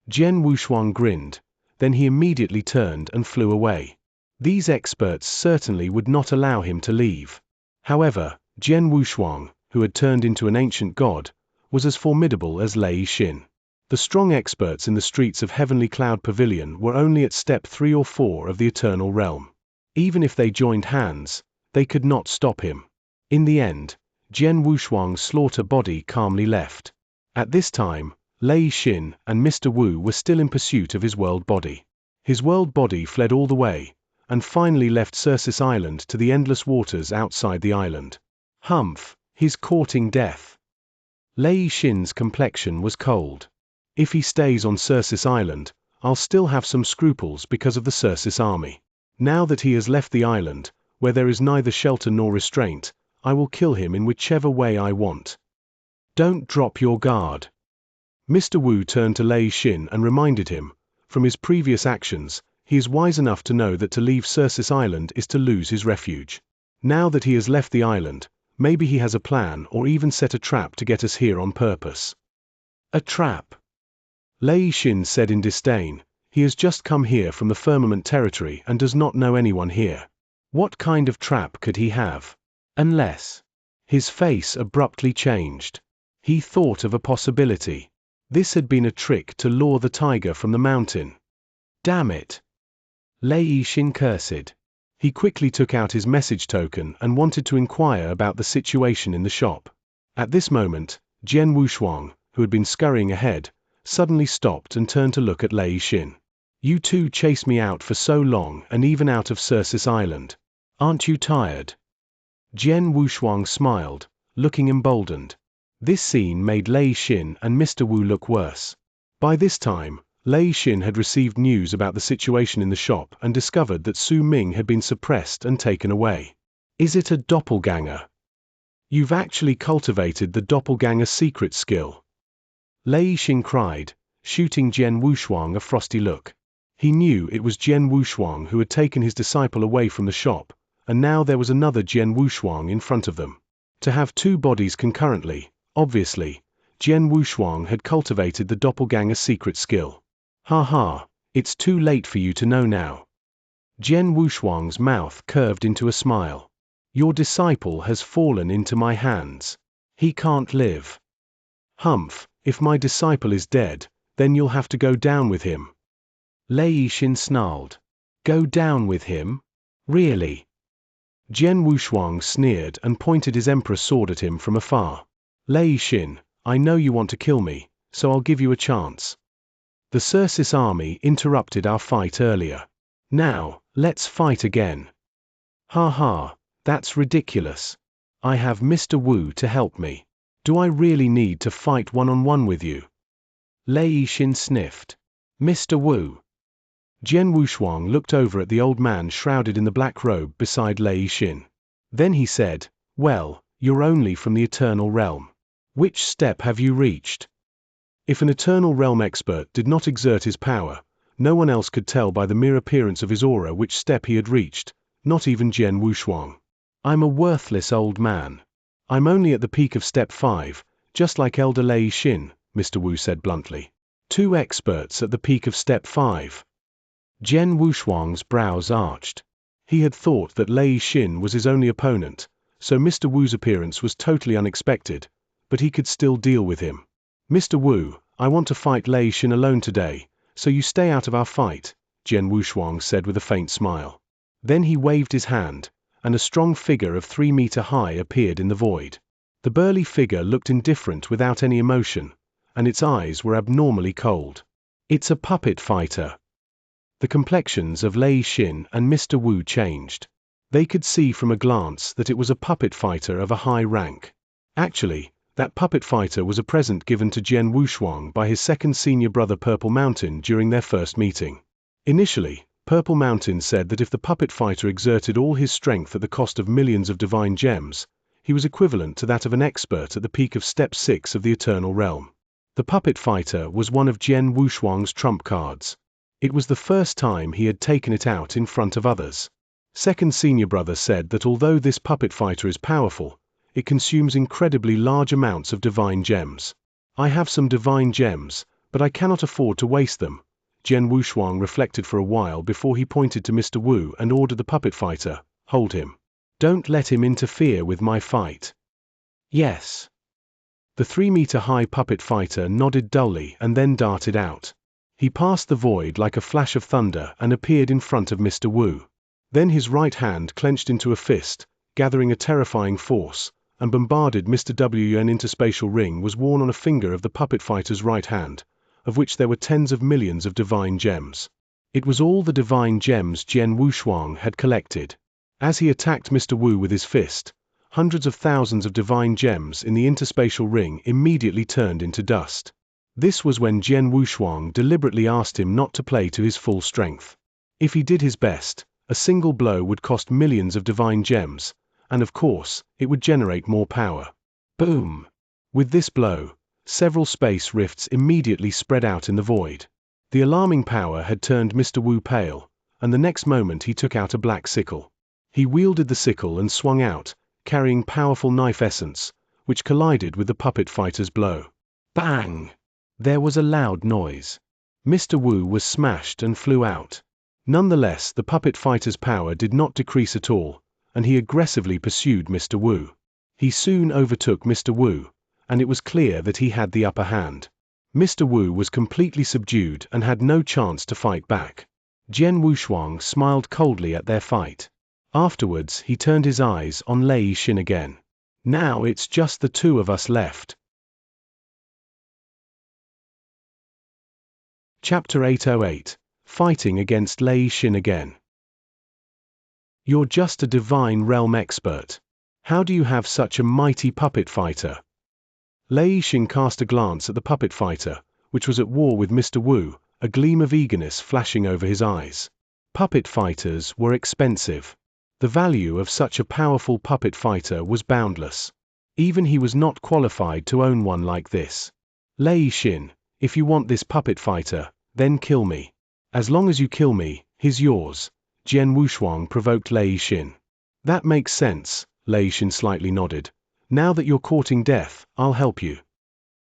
Speaker 1: Jian Wushuang grinned, then he immediately turned and flew away. These experts certainly would not allow him to leave. However, Jian Wushuang, who had turned into an ancient god, was as formidable as Lei Xin. The strong experts in the streets of Heavenly Cloud Pavilion were only at step 3 or 4 of the Eternal Realm. Even if they joined hands, they could not stop him. In the end, Jian Wushuang's slaughter body calmly left. At this time, Lei Xin and Mr. Wu were still in pursuit of his world body. His world body fled all the way, and finally left Circes Island to the endless waters outside the island. Humph, he's courting death. Lei Xin's complexion was cold. If he stays on Circes Island, I'll still have some scruples because of the Circes army. Now that he has left the island, where there is neither shelter nor restraint, I will kill him in whichever way I want. Don't drop your guard. Mr. Wu turned to Lei Xin and reminded him, from his previous actions, he is wise enough to know that to leave Circes Island is to lose his refuge. Now that he has left the island, maybe he has a plan or even set a trap to get us here on purpose. A trap? Lei Xin said in disdain. He has just come here from the firmament territory and does not know anyone here. What kind of trap could he have? Unless... His face abruptly changed. He thought of a possibility. This had been a trick to lure the tiger from the mountain. Damn it! Lei Xin cursed. He quickly took out his message token and wanted to inquire about the situation in the shop. At this moment, Jian Wushuang, who had been scurrying ahead, suddenly stopped and turned to look at Lei Xin. You two chased me out for so long and even out of Circes Island. Aren't you tired? Jian Wushuang smiled, looking emboldened. This scene made Lei Xin and Mr. Wu look worse. By this time, Lei Xin had received news about the situation in the shop and discovered that Su Ming had been suppressed and taken away. Is it a doppelganger? You've actually cultivated the doppelganger secret skill. Lei Yixin cried, shooting Jian Wushuang a frosty look. He knew it was Jian Wushuang who had taken his disciple away from the shop, and now there was another Jian Wushuang in front of them. To have two bodies concurrently, obviously, Jian Wushuang had cultivated the doppelganger secret skill. Ha ha, it's too late for you to know now. Jian Wushuang's mouth curved into a smile. Your disciple has fallen into my hands. He can't live. Humph, if my disciple is dead, then you'll have to go down with him. Lei Yixin snarled. Go down with him? Really? Jian Wushuang sneered and pointed his emperor sword at him from afar. Lei Yixin, I know you want to kill me, so I'll give you a chance. The Circis army interrupted our fight earlier. Now, let's fight again. Ha ha, that's ridiculous. I have Mr. Wu to help me. Do I really need to fight one-on-one with you? Lei Yixin sniffed. Mr. Wu. Jian Wushuang looked over at the old man shrouded in the black robe beside Lei Yixin. Then he said, well, you're only from the Eternal Realm. Which step have you reached? If an Eternal Realm expert did not exert his power, no one else could tell by the mere appearance of his aura which step he had reached, not even Jian Wushuang. I'm a worthless old man. I'm only at the peak of step 5, just like Elder Lei Yixin, Mr. Wu said bluntly. 2 experts at the peak of step 5. Jian Wushuang's brows arched. He had thought that Lei Yixin was his only opponent, so Mr. Wu's appearance was totally unexpected, but he could still deal with him. Mr. Wu, I want to fight Lei Yixin alone today, so you stay out of our fight, Jian Wushuang said with a faint smile. Then he waved his hand, and a strong figure of 3 meters high appeared in the void. The burly figure looked indifferent without any emotion, and its eyes were abnormally cold. It's a puppet fighter. The complexions of Lei Yixin and Mr. Wu changed. They could see from a glance that it was a puppet fighter of a high rank. Actually, that puppet fighter was a present given to Jian Wushuang by his second senior brother Purple Mountain during their first meeting. Initially, Purple Mountain said that if the puppet fighter exerted all his strength at the cost of millions of divine gems, he was equivalent to that of an expert at the peak of step 6 of the Eternal Realm. The puppet fighter was one of Jian Wushuang's trump cards. It was the first time he had taken it out in front of others. Second senior brother said that although this puppet fighter is powerful, it consumes incredibly large amounts of divine gems. I have some divine gems, but I cannot afford to waste them. Jian Wushuang reflected for a while before he pointed to Mr. Wu and ordered the puppet fighter, hold him. Don't let him interfere with my fight. Yes. The 3-meter-high puppet fighter nodded dully and then darted out. He passed the void like a flash of thunder and appeared in front of Mr. Wu. Then his right hand clenched into a fist, gathering a terrifying force, and bombarded Mr. Wu. An interspatial ring was worn on a finger of the puppet fighter's right hand, of which there were tens of millions of divine gems. It was all the divine gems Jian Wushuang had collected. As he attacked Mr. Wu with his fist, hundreds of thousands of divine gems in the interspatial ring immediately turned into dust. This was when Jian Wushuang deliberately asked him not to play to his full strength. If he did his best, a single blow would cost millions of divine gems, and of course, it would generate more power. Boom! With this blow, several space rifts immediately spread out in the void. The alarming power had turned Mr. Wu pale, and the next moment he took out a black sickle. He wielded the sickle and swung out, carrying powerful knife essence, which collided with the puppet fighter's blow. Bang! There was a loud noise. Mr. Wu was smashed and flew out. Nonetheless, the puppet fighter's power did not decrease at all, and he aggressively pursued Mr. Wu. He soon overtook Mr. Wu, and it was clear that he had the upper hand. Mr. Wu was completely subdued and had no chance to fight back. Jian Wushuang smiled coldly at their fight. Afterwards, he turned his eyes on Lei Yixin again. Now it's just the two of us left. Chapter 808. Fighting against Lei Yixin again. You're just a divine realm expert. How do you have such a mighty puppet fighter? Lei Yixin cast a glance at the puppet fighter, which was at war with Mr. Wu, a gleam of eagerness flashing over his eyes. Puppet fighters were expensive. The value of such a powerful puppet fighter was boundless. Even he was not qualified to own one like this. Lei Xin, if you want this puppet fighter, then kill me. As long as you kill me, he's yours. Jian Wushuang provoked Lei Xin. That makes sense, Lei Xin slightly nodded. Now that you're courting death, I'll help you.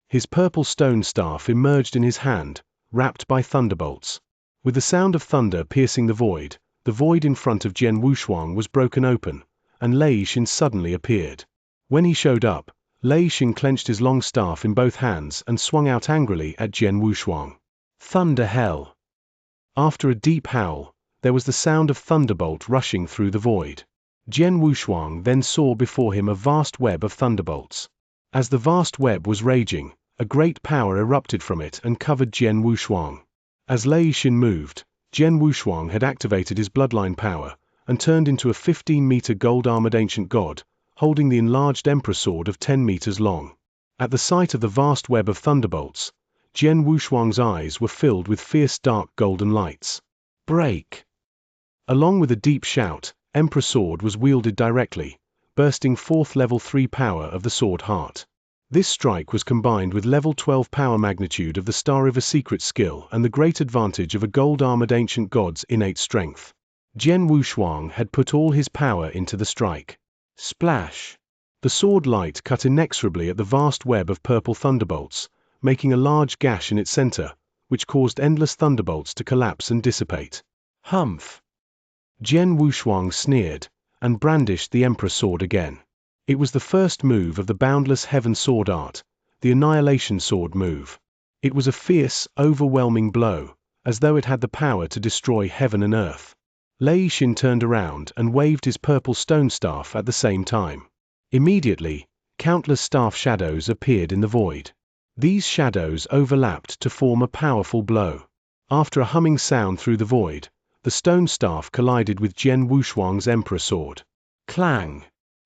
Speaker 1: His purple stone staff emerged in his hand, wrapped by thunderbolts. With the sound of thunder piercing the void in front of Jian Wushuang was broken open, and Lei Xin suddenly appeared. When he showed up, Lei Xin clenched his long staff in both hands and swung out angrily at Jian Wushuang. Thunder hell! After a deep howl, there was the sound of thunderbolt rushing through the void. Jian Wushuang then saw before him a vast web of thunderbolts. As the vast web was raging, a great power erupted from it and covered Jian Wushuang. As Lei Xin moved, Jian Wushuang had activated his bloodline power and turned into a 15-meter gold-armored ancient god, holding the enlarged emperor sword of 10 meters long. At the sight of the vast web of thunderbolts, Jian Wushuang's eyes were filled with fierce dark golden lights. Break! Along with a deep shout, Emperor Sword was wielded directly, bursting forth level 3 power of the Sword Heart. This strike was combined with level 12 power magnitude of the Star River secret skill and the great advantage of a gold-armored ancient god's innate strength. Jian Wushuang had put all his power into the strike. Splash! The sword light cut inexorably at the vast web of purple thunderbolts, making a large gash in its center, which caused endless thunderbolts to collapse and dissipate. Humph! Jian Wushuang sneered, and brandished the Emperor Sword again. It was the first move of the Boundless Heaven Sword Art, the Annihilation Sword move. It was a fierce, overwhelming blow, as though it had the power to destroy heaven and earth. Lei Xin turned around and waved his purple stone staff at the same time. Immediately, countless staff shadows appeared in the void. These shadows overlapped to form a powerful blow. After a humming sound through the void, the stone staff collided with Jian Wushuang's Emperor Sword. Clang!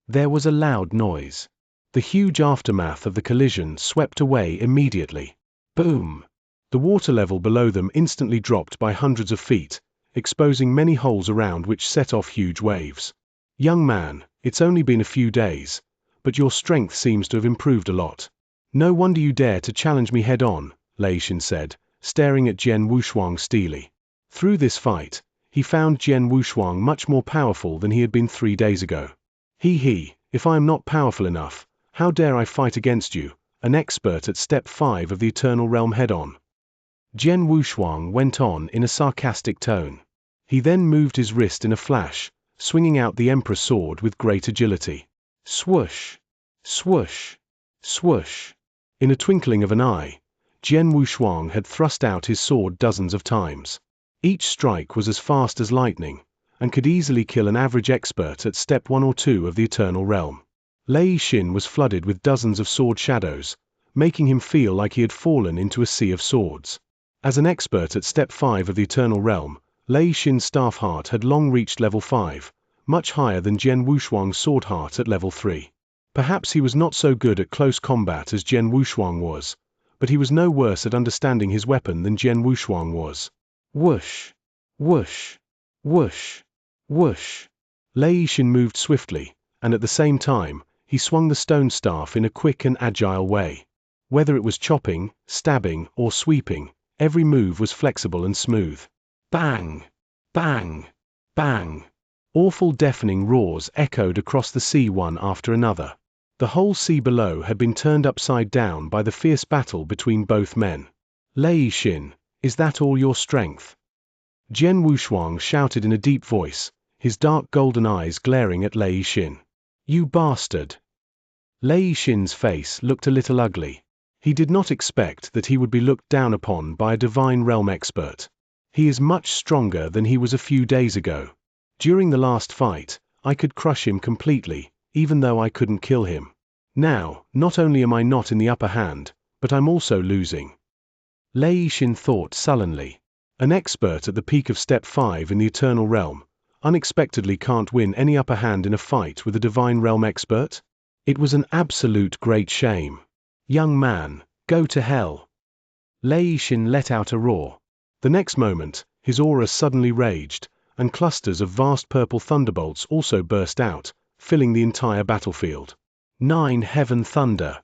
Speaker 1: There was a loud noise. The huge aftermath of the collision swept away immediately. Boom! The water level below them instantly dropped by hundreds of feet, exposing many holes around which set off huge waves. Young man, it's only been a few days, but your strength seems to have improved a lot. No wonder you dare to challenge me head-on, Lei Xin said, staring at Jian Wushuang steely. Through this fight, he found Jian Wushuang much more powerful than he had been 3 days ago. If I am not powerful enough, how dare I fight against you, an expert at Step 5 of the Eternal Realm head-on? Jian Wushuang went on in a sarcastic tone. He then moved his wrist in a flash, swinging out the Emperor Sword with great agility. Swoosh! Swoosh! Swoosh! In a twinkling of an eye, Jian Wushuang had thrust out his sword dozens of times. Each strike was as fast as lightning, and could easily kill an average expert at Step 1 or 2 of the Eternal Realm. Lei Xin was flooded with dozens of sword shadows, making him feel like he had fallen into a sea of swords. As an expert at Step 5 of the Eternal Realm, Lei Xin's Staff Heart had long reached level 5, much higher than Jian Wushuang's Sword Heart at level 3. Perhaps he was not so good at close combat as Jian Wushuang was, but he was no worse at understanding his weapon than Jian Wushuang was. Whoosh! Whoosh! Whoosh! Whoosh! Lei Xin moved swiftly, and at the same time, he swung the stone staff in a quick and agile way. Whether it was chopping, stabbing, or sweeping, every move was flexible and smooth. Bang! Bang! Bang! Awful deafening roars echoed across the sea one after another. The whole sea below had been turned upside down by the fierce battle between both men. Lei Xin, is that all your strength? Jian Wushuang shouted in a deep voice, his dark golden eyes glaring at Lei Xin. You bastard! Lei Xin's face looked a little ugly. He did not expect that he would be looked down upon by a divine realm expert. He is much stronger than he was a few days ago. During the last fight, I could crush him completely, even though I couldn't kill him. Now, not only am I not in the upper hand, but I'm also losing. Lei Xin thought sullenly. An expert at the peak of Step 5 in the Eternal Realm unexpectedly can't win any upper hand in a fight with a divine realm expert? It was an absolute great shame. Young man, go to hell. Lei Xin let out a roar. The next moment, his aura suddenly raged, and clusters of vast purple thunderbolts also burst out, filling the entire battlefield. 9 Heaven Thunder.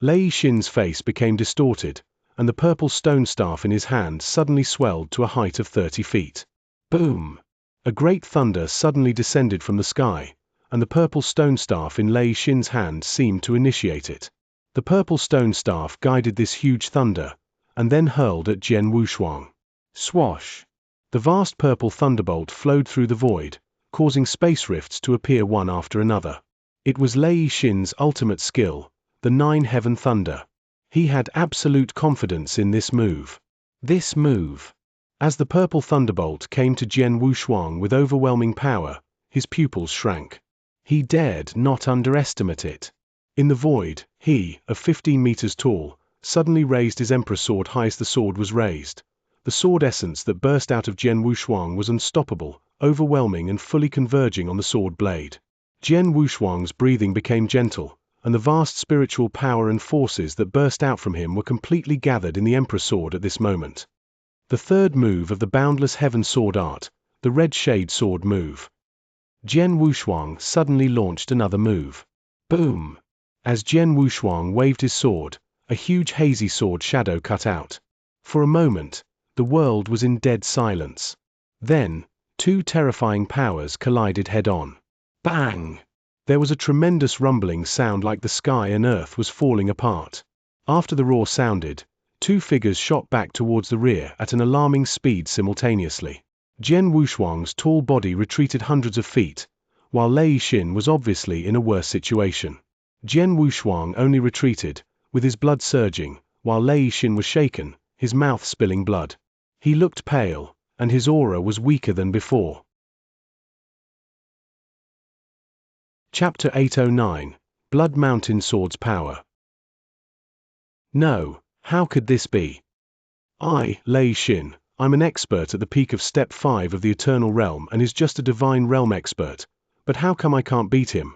Speaker 1: Lei Xin's face became distorted, and the purple stone staff in his hand suddenly swelled to a height of 30 feet. Boom! A great thunder suddenly descended from the sky, and the purple stone staff in Lei Xin's hand seemed to initiate it. The purple stone staff guided this huge thunder, and then hurled at Jian Wushuang. Swash! The vast purple thunderbolt flowed through the void, causing space rifts to appear one after another. It was Lei Xin's ultimate skill, the 9 Heaven Thunder. He had absolute confidence in this move. As the purple thunderbolt came to Jian Wushuang with overwhelming power, his pupils shrank. He dared not underestimate it. In the void, he, of 15 meters tall, suddenly raised his emperor's sword high as the sword was raised. The sword essence that burst out of Jian Wushuang was unstoppable, overwhelming and fully converging on the sword blade. Jian Wushuang's breathing became gentle, and the vast spiritual power and forces that burst out from him were completely gathered in the emperor's sword at this moment. The third move of the boundless heaven sword art, the red shade sword move. Jian Wushuang suddenly launched another move. Boom! As Jian Wushuang waved his sword, a huge hazy sword shadow cut out. For a moment, the world was in dead silence. Then, two terrifying powers collided head-on. Bang! There was a tremendous rumbling sound like the sky and earth was falling apart. After the roar sounded, two figures shot back towards the rear at an alarming speed simultaneously. Jian Wushuang's tall body retreated hundreds of feet, while Lei Xin was obviously in a worse situation. Jian Wushuang only retreated, with his blood surging, while Lei Xin was shaken, his mouth spilling blood. He looked pale, and his aura was weaker than before. Chapter 809, Blood Mountain Sword's Power. No, how could this be? I, Lei Xin, I'm an expert at the peak of Step 5 of the Eternal Realm and is just a Divine Realm expert, but how come I can't beat him?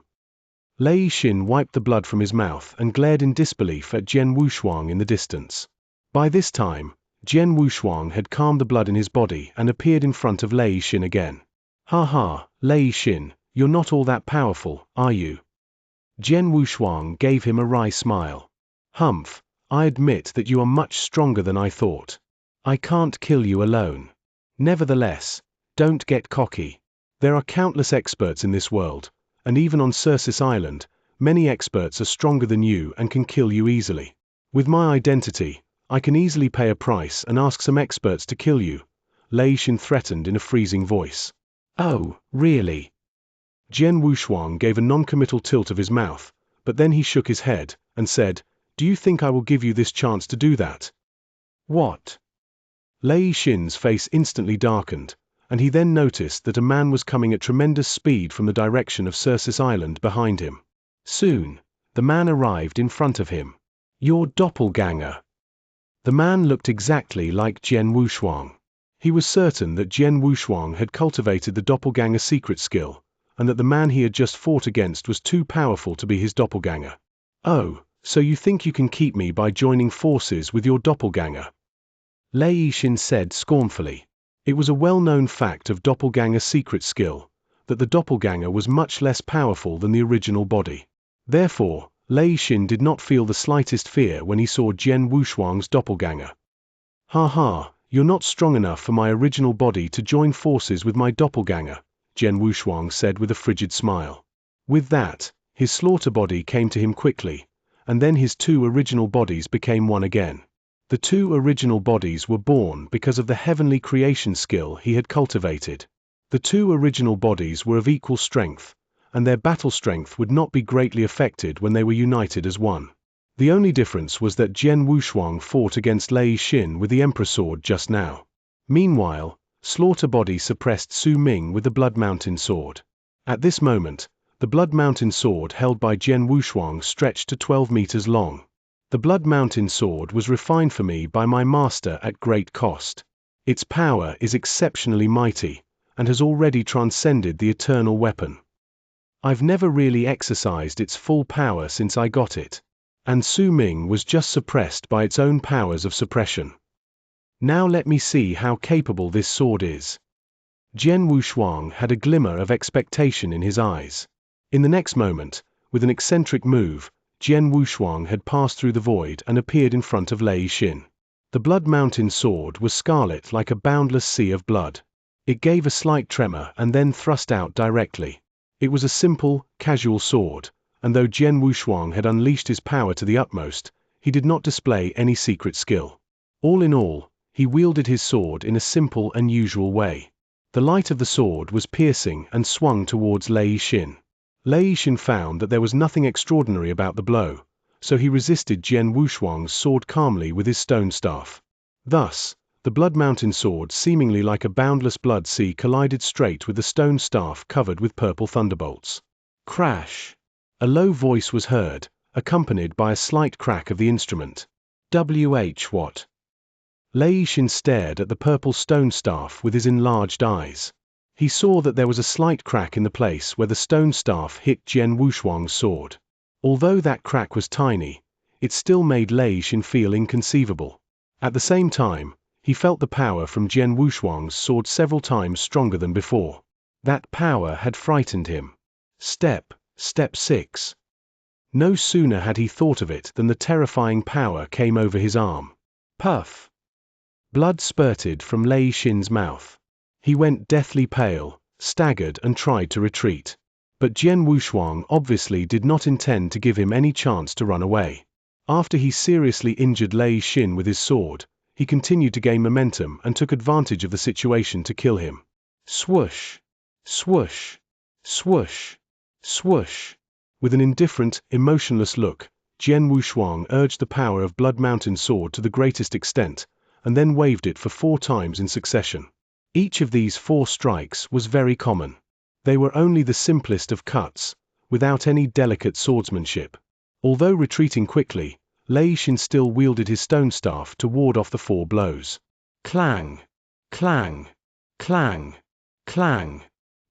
Speaker 1: Lei Xin wiped the blood from his mouth and glared in disbelief at Jian Wushuang in the distance. By this time, Jian Wushuang had calmed the blood in his body and appeared in front of Lei Xin again. Ha ha, Lei Xin, you're not all that powerful, are you? Jian Wushuang gave him a wry smile. Humph, I admit that you are much stronger than I thought. I can't kill you alone. Nevertheless, don't get cocky. There are countless experts in this world, and even on Circe Island, many experts are stronger than you and can kill you easily. With my identity, I can easily pay a price and ask some experts to kill you, Lei Xin threatened in a freezing voice. Oh, really? Jian Wushuang gave a non-committal tilt of his mouth, but then he shook his head and said, Do you think I will give you this chance to do that? What? Lei Xin's face instantly darkened, and he then noticed that a man was coming at tremendous speed from the direction of Circe Island behind him. Soon, the man arrived in front of him. Your doppelganger. The man looked exactly like Jian Wushuang. He was certain that Jian Wushuang had cultivated the doppelganger secret skill, and that the man he had just fought against was too powerful to be his doppelganger. Oh, so you think you can keep me by joining forces with your doppelganger? Lei Xin said scornfully. It was a well-known fact of doppelganger secret skill, that the doppelganger was much less powerful than the original body. Therefore, Lei Xin did not feel the slightest fear when he saw Jian Wushuang's doppelganger. Ha ha, you're not strong enough for my original body to join forces with my doppelganger, Jian Wushuang said with a frigid smile. With that, his slaughter body came to him quickly, and then his two original bodies became one again. The two original bodies were born because of the heavenly creation skill he had cultivated. The two original bodies were of equal strength, and their battle strength would not be greatly affected when they were united as one. The only difference was that Jian Wushuang fought against Lei Xin with the Emperor Sword just now. Meanwhile, Slaughter Body suppressed Su Ming with the Blood Mountain Sword. At this moment, the Blood Mountain Sword held by Jian Wushuang stretched to 12 meters long. The Blood Mountain Sword was refined for me by my master at great cost. Its power is exceptionally mighty, and has already transcended the eternal weapon. I've never really exercised its full power since I got it. And Su Ming was just suppressed by its own powers of suppression. Now let me see how capable this sword is. Jian Wushuang had a glimmer of expectation in his eyes. In the next moment, With an eccentric move, Jian Wushuang had passed through the void and appeared in front of Lei Xin. The Blood Mountain sword was scarlet like a boundless sea of blood. It gave a slight tremor and then thrust out directly. It was a simple, casual sword, and though Jian Wushuang had unleashed his power to the utmost, he did not display any secret skill. All in all, he wielded his sword in a simple and usual way. The light of the sword was piercing and swung towards Lei Xin. Lei Xin found that there was nothing extraordinary about the blow, so he resisted Jian Wushuang's sword calmly with his stone staff. Thus, the Blood Mountain sword, seemingly like a boundless blood sea, collided straight with the stone staff covered with purple thunderbolts. Crash! A low voice was heard, accompanied by a slight crack of the instrument. What? Lei Xin stared at the purple stone staff with his enlarged eyes. He saw that there was a slight crack in the place where the stone staff hit Jian Wushuang's sword. Although that crack was tiny, it still made Lei Xin feel inconceivable. At the same time, he felt the power from Jian Wushuang's sword several times stronger than before. That power had frightened him. Step 6. No sooner had he thought of it than the terrifying power came over his arm. Puff! Blood spurted from Lei Xin's mouth. He went deathly pale, staggered and tried to retreat. But Jian Wushuang obviously did not intend to give him any chance to run away. After he seriously injured Lei Xin with his sword, he continued to gain momentum and took advantage of the situation to kill him. Swoosh! Swoosh! Swoosh! Swoosh! With an indifferent, emotionless look, Jian Wushuang urged the power of Blood Mountain sword to the greatest extent, and then waved it for 4 times in succession. Each of these 4 strikes was very common. They were only the simplest of cuts, without any delicate swordsmanship. Although retreating quickly, Lei Xin still wielded his stone staff to ward off the 4 blows. Clang! Clang! Clang! Clang!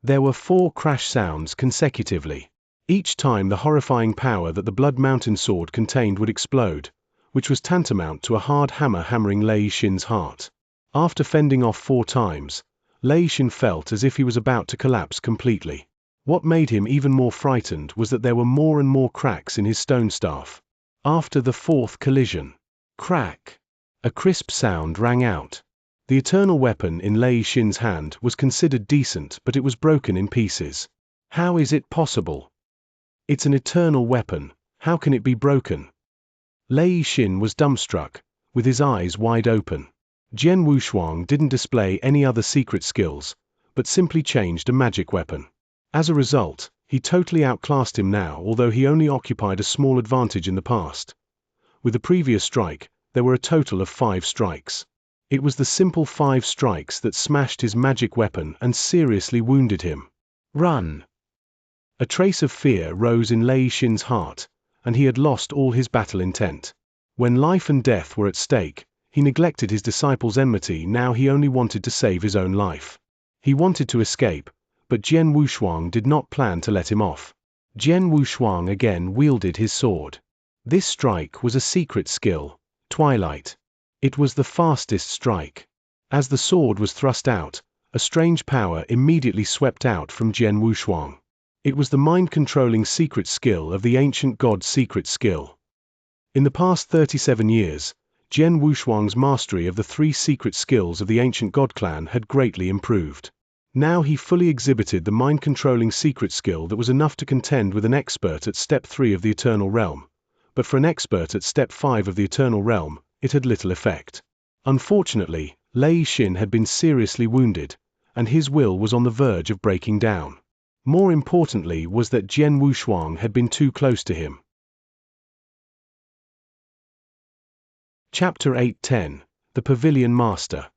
Speaker 1: There were 4 crash sounds consecutively. Each time the horrifying power that the Blood Mountain sword contained would explode, which was tantamount to a hard hammer hammering Lei Xin's heart. After fending off 4 times, Lei Xin felt as if he was about to collapse completely. What made him even more frightened was that there were more and more cracks in his stone staff. After the 4th collision, crack! A crisp sound rang out. The eternal weapon in Lei Xin's hand was considered decent, but it was broken in pieces. How is it possible? It's an eternal weapon, how can it be broken? Lei Xin was dumbstruck, with his eyes wide open. Jian Wushuang didn't display any other secret skills, but simply changed a magic weapon. As a result, he totally outclassed him now, although he only occupied a small advantage in the past. With the previous strike, there were a total of 5 strikes. It was the simple 5 strikes that smashed his magic weapon and seriously wounded him. Run! A trace of fear rose in Lei Xin's heart, and he had lost all his battle intent. When life and death were at stake, he neglected his disciples' enmity. Now he only wanted to save his own life. He wanted to escape, but Jian Wushuang did not plan to let him off. Jian Wushuang again wielded his sword. This strike was a secret skill, Twilight. It was the fastest strike. As the sword was thrust out, a strange power immediately swept out from Jian Wushuang. It was the mind-controlling secret skill of the ancient god's secret skill. In the past 37 years, Jian Wushuang's mastery of the 3 secret skills of the ancient god clan had greatly improved. Now he fully exhibited the mind-controlling secret skill that was enough to contend with an expert at Step 3 of the Eternal Realm, but for an expert at Step 5 of the Eternal Realm, it had little effect. Unfortunately, Lei Xin had been seriously wounded, and his will was on the verge of breaking down. More importantly was that Jian Wushuang had been too close to him. Chapter 8:10, The Pavilion Master.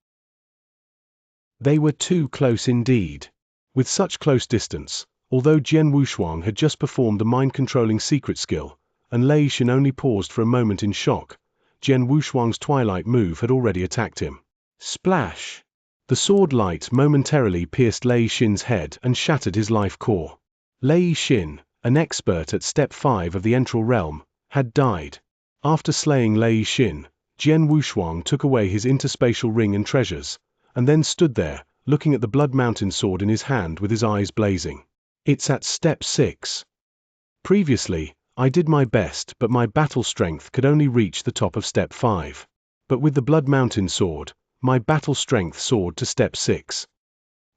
Speaker 1: They were too close indeed. With such close distance, although Jian Wushuang had just performed the mind-controlling secret skill, and Lei Xin only paused for a moment in shock, Jian Wushuang's twilight move had already attacked him. Splash! The sword light momentarily pierced Lei Xin's head and shattered his life core. Lei Xin, an expert at Step 5 of the Entral Realm, had died. After slaying Lei Xin, Jian Wushuang took away his interspatial ring and treasures, and then stood there, looking at the Blood Mountain sword in his hand with his eyes blazing. It's at Step 6. Previously, I did my best, but my battle strength could only reach the top of step 5. But with the Blood Mountain sword, my battle strength soared to step 6.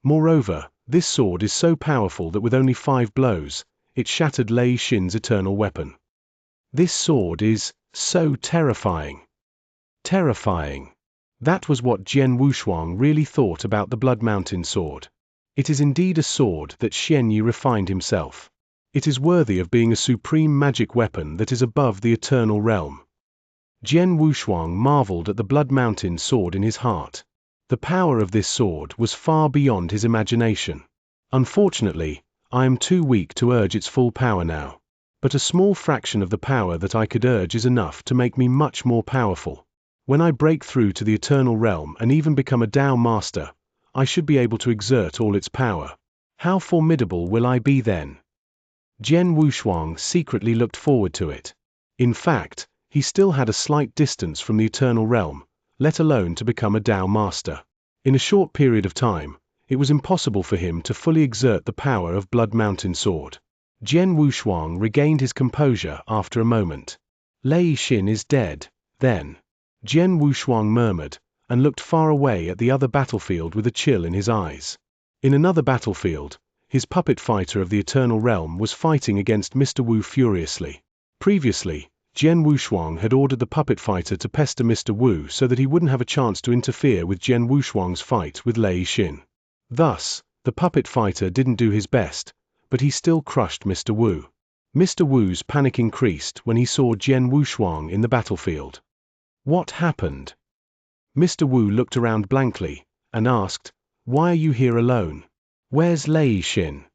Speaker 1: Moreover, this sword is so powerful that with only 5 blows, it shattered Lei Xin's eternal weapon. This sword is so terrifying. Terrifying. That was what Jian Wushuang really thought about the Blood Mountain sword. It is indeed a sword that Xianxia refined himself. It is worthy of being a supreme magic weapon that is above the eternal realm. Jian Wushuang marveled at the Blood Mountain sword in his heart. The power of this sword was far beyond his imagination. Unfortunately, I am too weak to urge its full power now. But a small fraction of the power that I could urge is enough to make me much more powerful. When I break through to the eternal realm and even become a Tao master, I should be able to exert all its power. How formidable will I be then? Jian Wushuang secretly looked forward to it. In fact, he still had a slight distance from the eternal realm, let alone to become a Tao master. In a short period of time, it was impossible for him to fully exert the power of Blood Mountain sword. Jian Wushuang regained his composure after a moment. Lei Xin is dead, then. Jian Wushuang murmured, and looked far away at the other battlefield with a chill in his eyes. In another battlefield, his puppet fighter of the eternal realm was fighting against Mr. Wu furiously. Previously, Jian Wushuang had ordered the puppet fighter to pester Mr. Wu so that he wouldn't have a chance to interfere with Jian Wushuang's fight with Lei Xin. Thus, the puppet fighter didn't do his best, but he still crushed Mr. Wu. Mr. Wu's panic increased when he saw Jian Wushuang in the battlefield. What happened? Mr. Wu looked around blankly, and asked, "Why are you here alone? Where's Lei Xin?"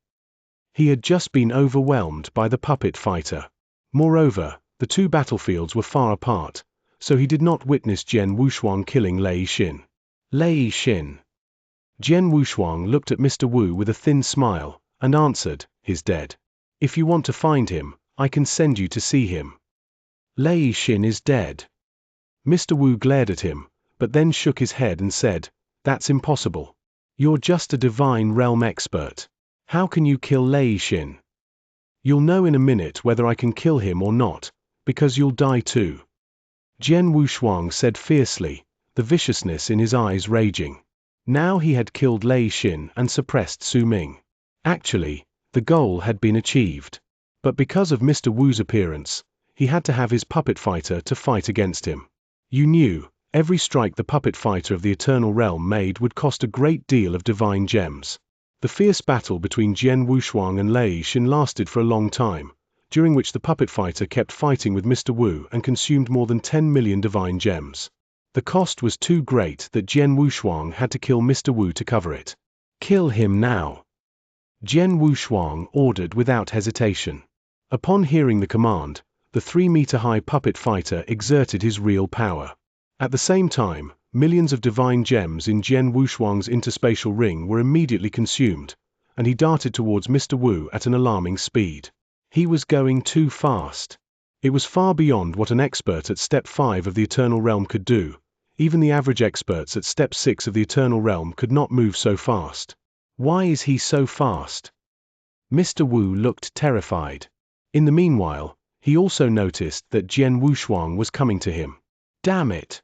Speaker 1: He had just been overwhelmed by the puppet fighter. Moreover, the two battlefields were far apart, so he did not witness Jian Wushuang killing Lei Xin. Lei Xin. Jian Wushuang looked at Mr. Wu with a thin smile, and answered, "He's dead. If you want to find him, I can send you to see him." Lei Xin is dead. Mr. Wu glared at him, but then shook his head and said, "That's impossible. You're just a divine realm expert. How can you kill Lei Xin?" "You'll know in a minute whether I can kill him or not, because you'll die too." Jian Wushuang said fiercely, the viciousness in his eyes raging. Now he had killed Lei Xin and suppressed Su Ming. Actually, the goal had been achieved. But because of Mr. Wu's appearance, he had to have his puppet fighter to fight against him. You knew, every strike the puppet fighter of the eternal realm made would cost a great deal of divine gems. The fierce battle between Jian Wushuang and Lei Xin lasted for a long time, during which the puppet fighter kept fighting with Mr. Wu and consumed more than 10 million divine gems. The cost was too great that Jian Wushuang had to kill Mr. Wu to cover it. "Kill him now!" Jian Wushuang ordered without hesitation. Upon hearing the command, the 3-meter-high puppet fighter exerted his real power. At the same time, millions of divine gems in Jian Wushuang's interspatial ring were immediately consumed, and he darted towards Mr. Wu at an alarming speed. He was going too fast. It was far beyond what an expert at Step 5 of the Eternal Realm could do. Even the average experts at Step 6 of the Eternal Realm could not move so fast. Why is he so fast? Mr. Wu looked terrified. In the meanwhile, he also noticed that Jian Wushuang was coming to him. Damn it!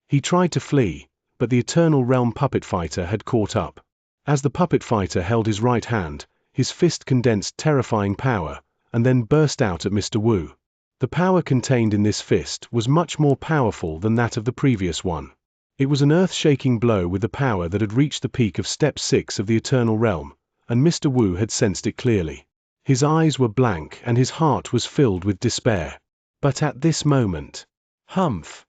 Speaker 1: He tried to flee, but the Eternal Realm puppet fighter had caught up. As the puppet fighter held his right hand, his fist condensed terrifying power, and then burst out at Mr. Wu. The power contained in this fist was much more powerful than that of the previous one. It was an earth-shaking blow with the power that had reached the peak of Step 6 of the Eternal Realm, and Mr. Wu had sensed it clearly. His eyes were blank and his heart was filled with despair. But at this moment, humph!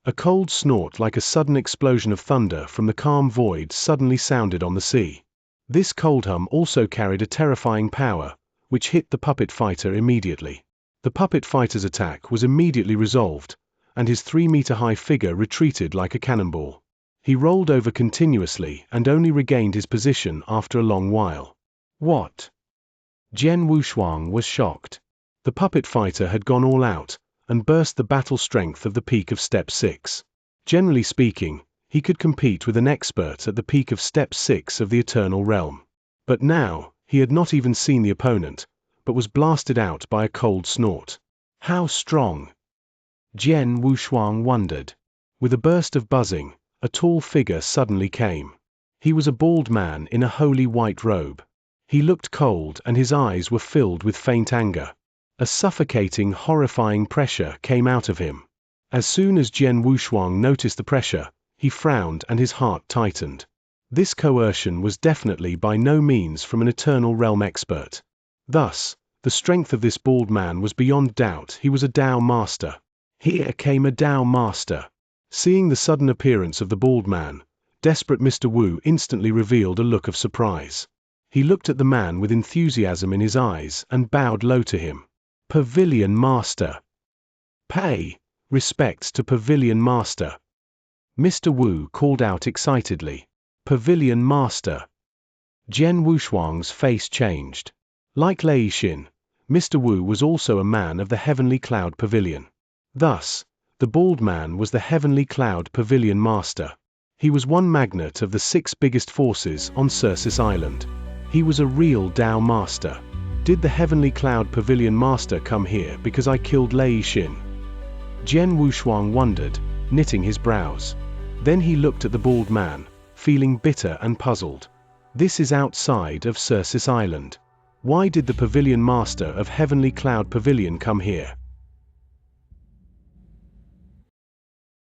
Speaker 1: A cold snort like a sudden explosion of thunder from the calm void suddenly sounded on the sea. This cold hum also carried a terrifying power, which hit the puppet fighter immediately. The puppet fighter's attack was immediately resolved, and his 3-meter-high figure retreated like a cannonball. He rolled over continuously and only regained his position after a long while. What? Jian Wushuang was shocked. The puppet fighter had gone all out, and burst the battle strength of the peak of Step 6. Generally speaking, he could compete with an expert at the peak of Step 6 of the Eternal Realm. But now, he had not even seen the opponent, but was blasted out by a cold snort. How strong? Jian Wushuang wondered. With a burst of buzzing, a tall figure suddenly came. He was a bald man in a holy white robe. He looked cold and his eyes were filled with faint anger. A suffocating, horrifying pressure came out of him. As soon as Jian Wushuang noticed the pressure, he frowned and his heart tightened. This coercion was definitely by no means from an Eternal Realm expert. Thus, the strength of this bald man was beyond doubt. He was a Dao master. Here came a Dao master. Seeing the sudden appearance of the bald man, desperate Mr. Wu instantly revealed a look of surprise. He looked at the man with enthusiasm in his eyes and bowed low to him. Pavilion Master. Pay respects to Pavilion Master. Mr. Wu called out excitedly. Pavilion Master. Jian Wushuang's face changed. Like Lei Xin, Mr. Wu was also a man of the Heavenly Cloud Pavilion. Thus, the bald man was the Heavenly Cloud Pavilion Master. He was one magnet of the 6 biggest forces on Circe Island. He was a real Dao Master. Did the Heavenly Cloud Pavilion Master come here because I killed Lei Xin? Jian Wushuang wondered, knitting his brows. Then he looked at the bald man, feeling bitter and puzzled. This is outside of Circe Island. Why did the Pavilion Master of Heavenly Cloud Pavilion come here?